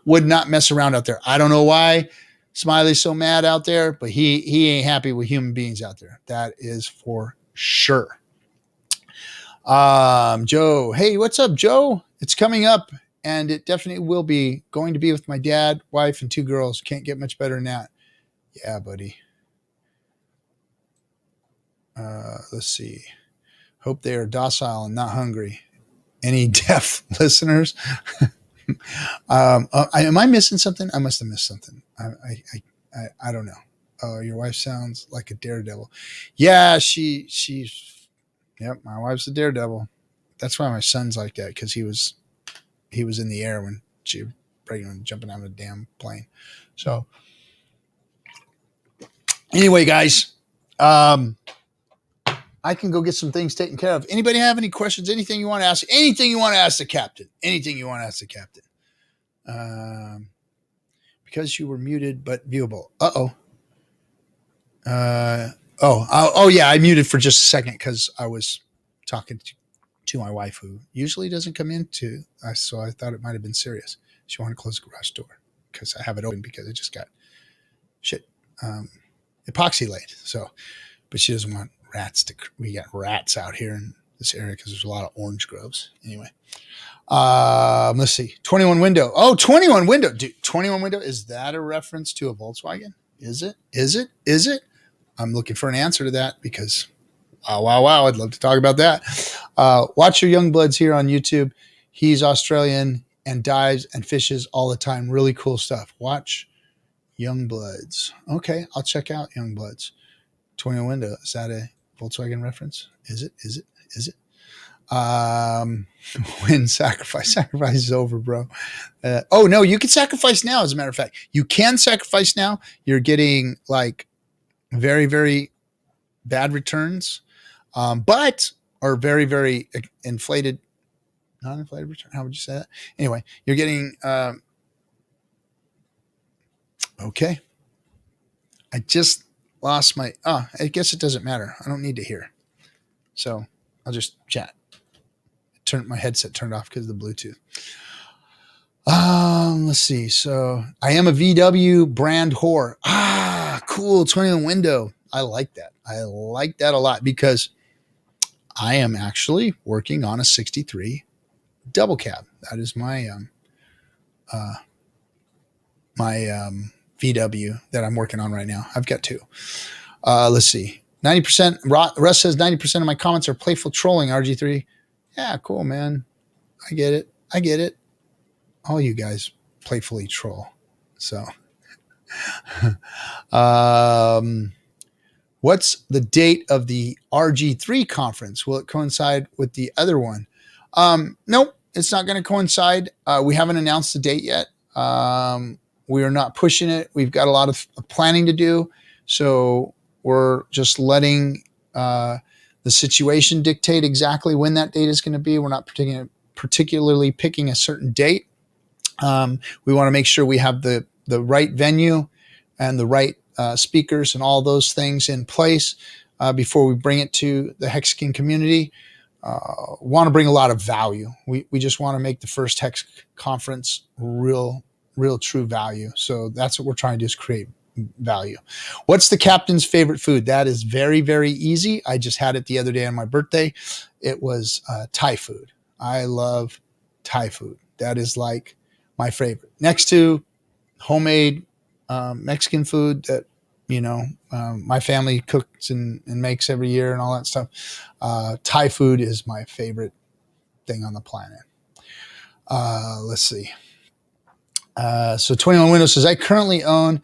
Would not mess around out there. I don't know why Smiley's so mad out there, but he ain't happy with human beings out there. That is for sure. Joe, hey, what's up, Joe? It's coming up, and it definitely will be going to be with my dad, wife, and 2 girls. Can't get much better than that. Yeah, buddy. Let's see. Hope they are docile and not hungry. Any deaf listeners? Am I missing something? I must have missed something. I don't know. Oh, your wife sounds like a daredevil. Yeah, she's. Yep, my wife's a daredevil. That's why my son's like that, because he was in the air when she was pregnant and jumping out of a damn plane. So anyway, guys, I can go get some things taken care of. Anybody have any questions? Anything you want to ask? Anything you want to ask the captain? Because you were muted but viewable. Oh yeah, I muted for just a second because I was talking to my wife, who usually doesn't come in so I thought it might have been serious. She wanted to close the garage door because I have it open because it just got epoxy laid. So, but she doesn't want rats we got rats out here in this area because there's a lot of orange groves. Anyway, let's see. 21 window. Oh, 21 window. Dude, 21 window. Is that a reference to a Volkswagen? Is it? I'm looking for an answer to that because wow. I'd love to talk about that. Watch your young bloods here on YouTube. He's Australian and dives and fishes all the time. Really cool stuff. Watch Young Bloods. Okay, I'll check out Young Bloods. 21 window. Is that a Volkswagen reference? Is it? When sacrifice is over, bro. Oh no, you can sacrifice now. As a matter of fact, you can sacrifice now. You're getting like very, very bad returns, but or very, very inflated, non-inflated return. How would you say that? Anyway, you're getting okay. I just lost my. I guess it doesn't matter. I don't need to hear, so I'll just chat. My headset turned off because of the Bluetooth. Let's see. So I am a VW brand whore. Cool. 21 window. I like that. I like that a lot because I am actually working on a 63 double cab. That is my VW that I'm working on right now. I've got two. Let's see. 90%. Russ says 90% of my comments are playful trolling. RG3. Yeah, cool, man. I get it. All you guys playfully troll. So, what's the date of the RG3 conference? Will it coincide with the other one? Nope, it's not going to coincide. We haven't announced the date yet. We are not pushing it. We've got a lot of planning to do. So we're just letting the situation dictate exactly when that date is going to be. We're not particularly picking a certain date. We want to make sure we have the right venue and the right speakers and all those things in place before we bring it to the Hexagon community. Want to bring a lot of value. We just want to make the first Hex conference real true value. So that's what we're trying to do, is create value. What's the captain's favorite food? That is very, very easy. I just had it the other day on my birthday. It was Thai food. I love Thai food. That is like my favorite. Next to homemade Mexican food that, my family cooks and makes every year and all that stuff. Thai food is my favorite thing on the planet. Let's see. So 21 Windows says, I currently own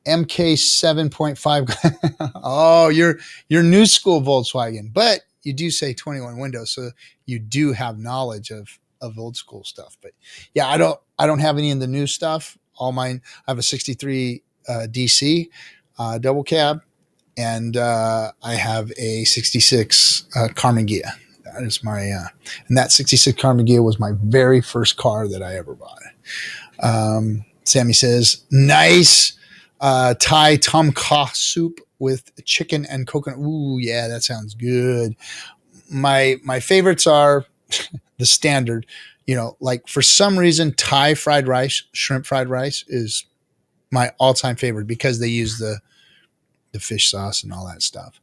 MK 7.5. Oh, you're new school Volkswagen, but you do say 21 Windows, so you do have knowledge of old school stuff. But yeah, I don't have any in the new stuff. All mine, I have a 63 DC double cab, and I have a 66 Carmen Ghia. That is my and that 66 Carmen Ghia was my very first car that I ever bought. Sammy says, nice Thai tom kha soup with chicken and coconut. Ooh, yeah, that sounds good. My favorites are the standard, like for some reason, Thai fried rice, shrimp fried rice is my all-time favorite because they use the fish sauce and all that stuff.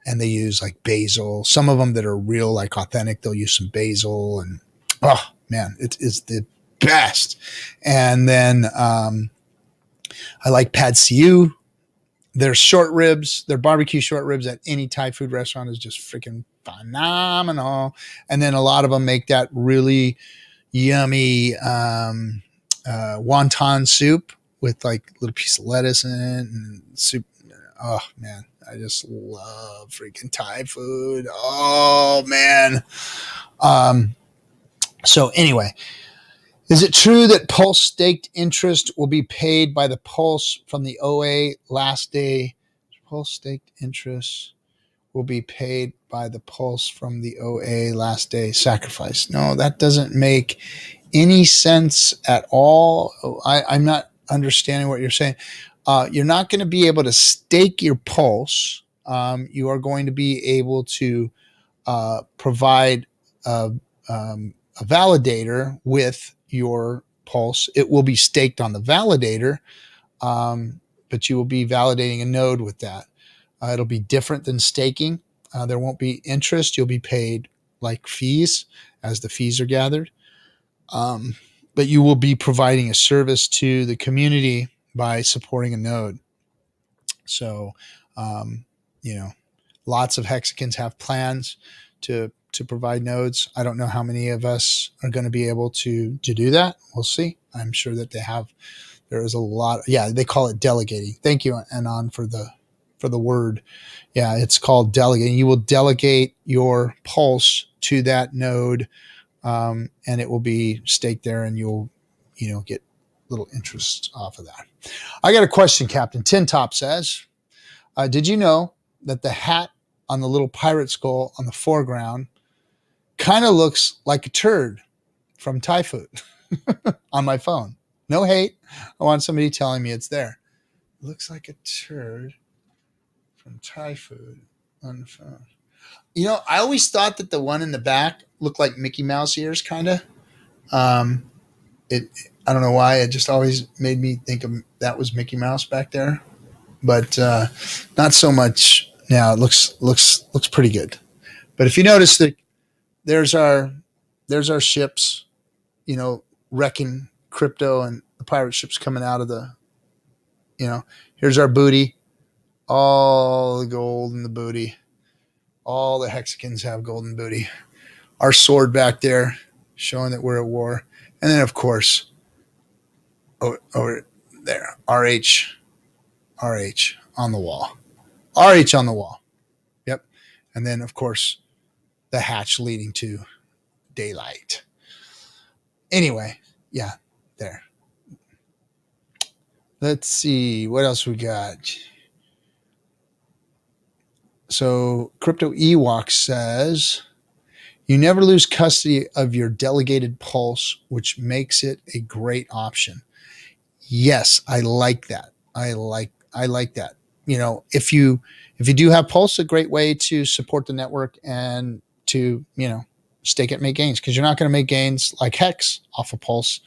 And they use like basil. Some of them that are real, like authentic, they'll use some basil, and oh man, it is the best. And then I like pad see ew. Their short ribs, their barbecue short ribs at any Thai food restaurant is just freaking phenomenal. And then a lot of them make that really yummy wonton soup with like a little piece of lettuce in it and soup. Oh man, I just love freaking Thai food. Oh man. So anyway, is it true that Pulse staked interest will be paid by the Pulse from the OA last day? Pulse staked interest will be paid by the Pulse from the OA last day sacrifice. No, that doesn't make any sense at all. I'm not understanding what you're saying. You're not going to be able to stake your Pulse. You are going to be able to provide a validator with your Pulse. It will be staked on the validator, but you will be validating a node with that. It'll be different than staking. There won't be interest. You'll be paid like fees as the fees are gathered. But you will be providing a service to the community by supporting a node. So, lots of Hexagons have plans to provide nodes. I don't know how many of us are going to be able to do that. We'll see. I'm sure that there is a lot. Yeah, they call it delegating. Thank you, Anon, for for the word. Yeah, it's called delegate. You will delegate your pulse to that node, and it will be staked there, and you'll, get little interest off of that. I got a question, Captain. Tin Top says, did you know that the hat on the little pirate skull on the foreground kind of looks like a turd from Thai food on my phone? No hate. I want somebody telling me it's there. It looks like a turd from Thai food on the phone. I always thought that the one in the back looked like Mickey Mouse ears, kind of. I don't know why. It just always made me think of that was Mickey Mouse back there, but not so much now. It looks pretty good. But if you notice that there's our ships, wrecking crypto, and the pirate ships coming out of the, here's our booty, all the gold in the booty. All the Hexicans have golden booty. Our sword back there showing that we're at war. And then, of course, over there, RH on the wall. RH on the wall. Yep. And then, of course, the hatch leading to daylight. Anyway, yeah, there. Let's see. What else we got? So Crypto Ewok says, you never lose custody of your delegated pulse, which makes it a great option. Yes, I like that. I like that. If you do have pulse, a great way to support the network and to, stake it, make gains, because you're not going to make gains like Hex off of pulse,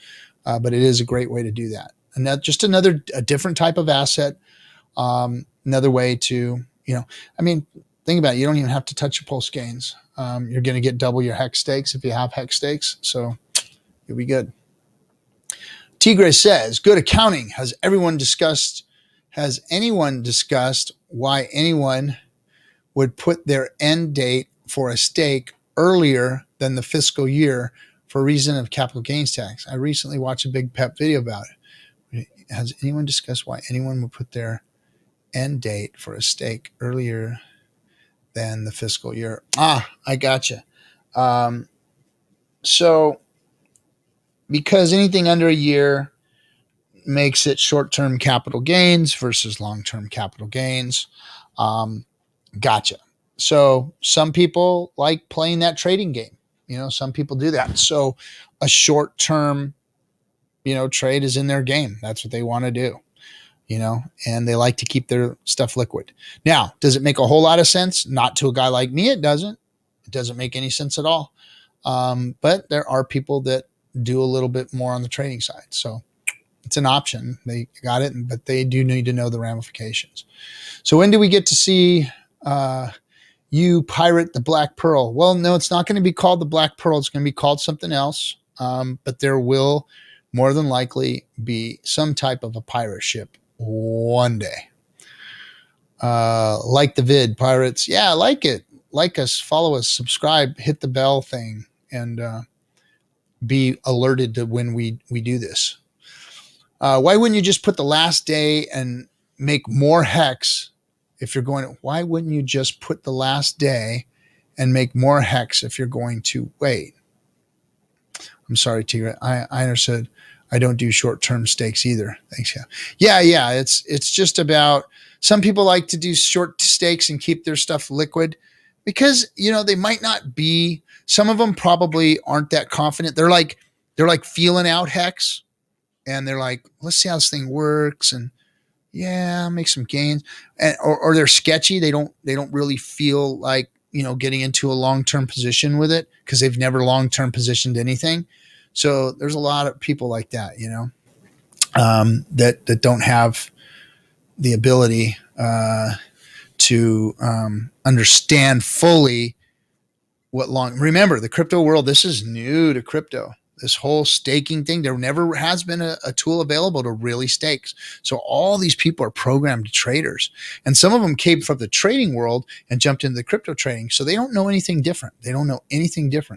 but it is a great way to do that. And that just a different type of asset, another way to, think about it. You don't even have to touch your pulse gains. You're going to get double your Hex stakes if you have Hex stakes. So you'll be good. Tigre says, good accounting. Has anyone discussed why anyone would put their end date for a stake earlier than the fiscal year for reason of capital gains tax? I recently watched a Big Pep video about it. Has anyone discussed why anyone would put their end date for a stake earlier than the fiscal year? I gotcha. So because anything under a year makes it short-term capital gains versus long-term capital gains. Gotcha. So some people like playing that trading game. Some people do that. So a short-term, trade is in their game. That's what they want to do. And they like to keep their stuff liquid. Now, does it make a whole lot of sense? Not to a guy like me, it doesn't. It doesn't make any sense at all. But there are people that do a little bit more on the trading side. So it's an option. They got it, but they do need to know the ramifications. So when do we get to see you pirate the Black Pearl? Well, no, it's not going to be called the Black Pearl. It's going to be called something else. But there will more than likely be some type of a pirate ship one day. Like the vid, pirates. Yeah, I like it. Like us, follow us, subscribe, hit the bell thing, and be alerted to when we do this. Why wouldn't you just put the last day and make more Hex if you're going? Why wouldn't you just put the last day and make more Hex if you're going to wait? I'm sorry, Tigre. I understood. I don't do short-term stakes either. Thanks. Yeah. It's just about, some people like to do short stakes and keep their stuff liquid because, they might not be, some of them probably aren't that confident. They're like feeling out Hex, and they're like, let's see how this thing works. And yeah, make some gains. And, or they're sketchy. They don't really feel like, getting into a long-term position with it because they've never long-term positioned anything. So there's a lot of people like that, that don't have the ability to understand fully what long. Remember, the crypto world, this is new to crypto. This whole staking thing, there never has been a tool available to really stake. So all these people are programmed traders, and some of them came from the trading world and jumped into the crypto trading. So they don't know anything different.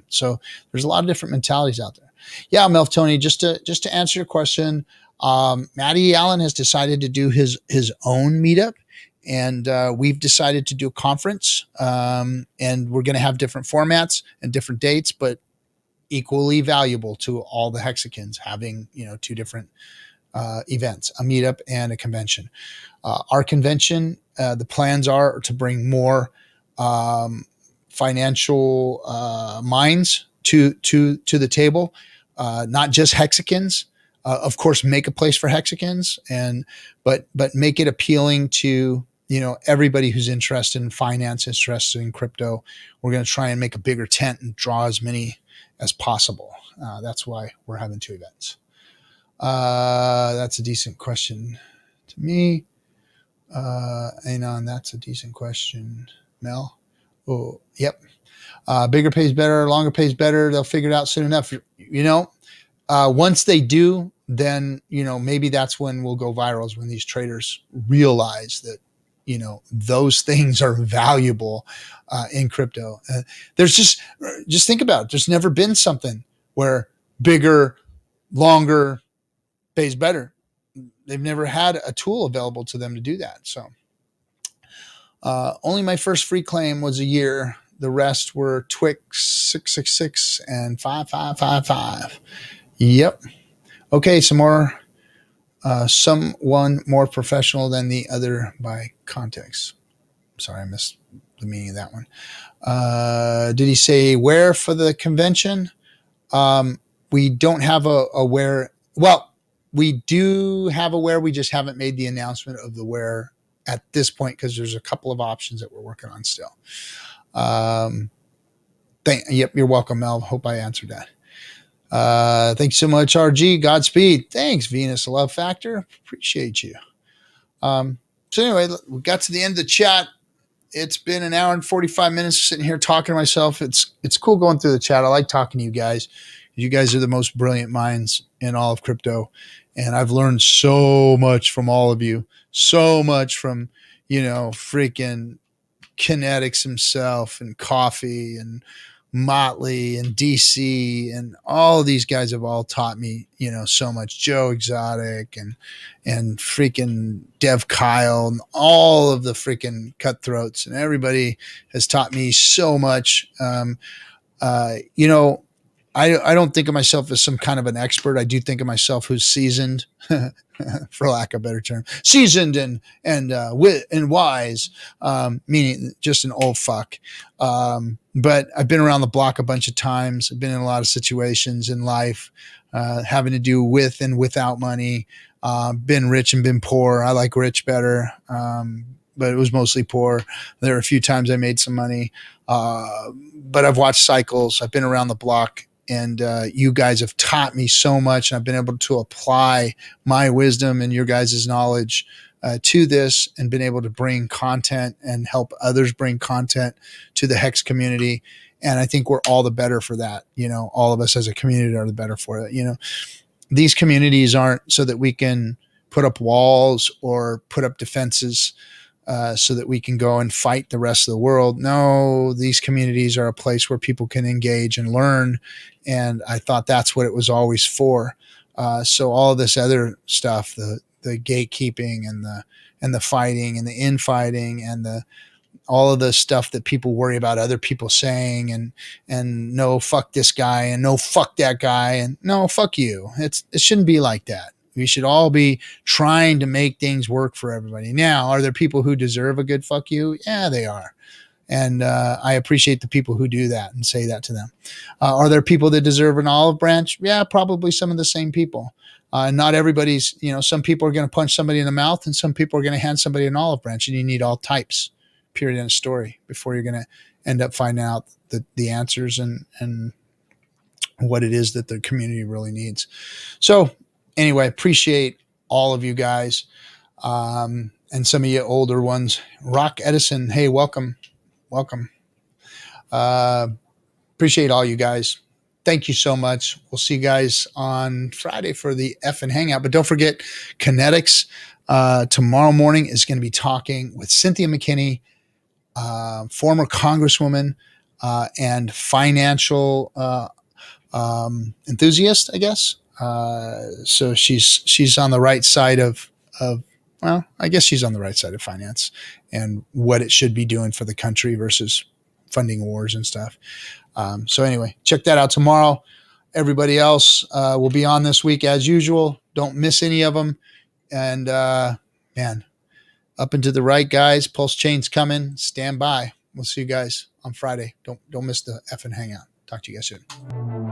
So there's a lot of different mentalities out there. Yeah, Melf Tony, just to answer your question, Matty Allen has decided to do his own meetup, and we've decided to do a conference, and we're going to have different formats and different dates, but equally valuable to all the Hexicans having, two different events, a meetup and a convention. Our convention, the plans are to bring more financial minds to the table, not just Hexicans. Of course, make a place for Hexicans, but make it appealing to everybody who's interested in finance, interested in crypto. We're going to try and make a bigger tent and draw as many as possible. That's why we're having 2 events. That's a decent question to me. Anon, that's a decent question. Mel? Oh, yep. Bigger pays better, longer pays better. They'll figure it out soon enough. Once they do, then, maybe that's when we'll go viral, is when these traders realize that, those things are valuable in crypto. There's just think about it. There's never been something where bigger, longer pays better. They've never had a tool available to them to do that. So only my first free claim was a year. The rest were Twix 666 and 5555. Yep. Okay, some more. Someone more professional than the other by context. Sorry, I missed the meaning of that one. Did he say where for the convention? We don't have a where. Well, we do have a where. We just haven't made the announcement of the where at this point because there's a couple of options that we're working on still. Yep, you're welcome, Mel. Hope I answered that. Thanks so much, RG. Godspeed. Thanks, Venus Love Factor. Appreciate you. So anyway, we got to the end of the chat. It's been an hour and 45 minutes sitting here talking to myself. It's cool going through the chat. I like talking to you guys. You guys are the most brilliant minds in all of crypto. And I've learned so much from all of you. So much from, freaking Kinetics himself and Coffee and Motley and DC and all of these guys have all taught me, so much. Joe Exotic and freaking Dev Kyle and all of the freaking cutthroats, and everybody has taught me so much. I don't think of myself as some kind of an expert. I do think of myself who's seasoned, for lack of a better term, seasoned and wise, meaning just an old fuck. But I've been around the block a bunch of times. I've been in a lot of situations in life, having to do with and without money, been rich and been poor. I like rich better. But it was mostly poor. There were a few times I made some money. But I've watched cycles. I've been around the block. And you guys have taught me so much. And I've been able to apply my wisdom and your guys' knowledge to this and been able to bring content and help others bring content to the Hex community. And I think we're all the better for that. All of us as a community are the better for it. These communities aren't so that we can put up walls or put up defenses so that we can go and fight the rest of the world. No, these communities are a place where people can engage and learn. And I thought that's what it was always for. So all this other stuff, the gatekeeping and the fighting and the infighting and all of the stuff that people worry about other people saying and no, fuck this guy and no, fuck that guy and no, fuck you. It shouldn't be like that. We should all be trying to make things work for everybody. Now, are there people who deserve a good fuck you? Yeah, they are. And I appreciate the people who do that and say that to them. Are there people that deserve an olive branch? Yeah, probably some of the same people. Not everybody's, some people are going to punch somebody in the mouth and some people are going to hand somebody an olive branch, and you need all types, period, in a story before you're going to end up finding out the answers and what it is that the community really needs. So anyway, appreciate all of you guys. And some of you older ones. Rock Edison, hey, welcome. Appreciate all you guys. Thank you so much. We'll see you guys on Friday for the FN Hangout. But don't forget, Kinetics tomorrow morning is going to be talking with Cynthia McKinney, former congresswoman and financial enthusiast, I guess. So she's on the right side of well, I guess she's on the right side of finance and what it should be doing for the country versus funding wars and stuff. So anyway, check that out tomorrow. Everybody else will be on this week as usual. Don't miss any of them. And man, up and to the right, guys. Pulse chain's coming. Stand by. We'll see you guys on Friday. Don't miss the FN Hangout. Talk to you guys soon.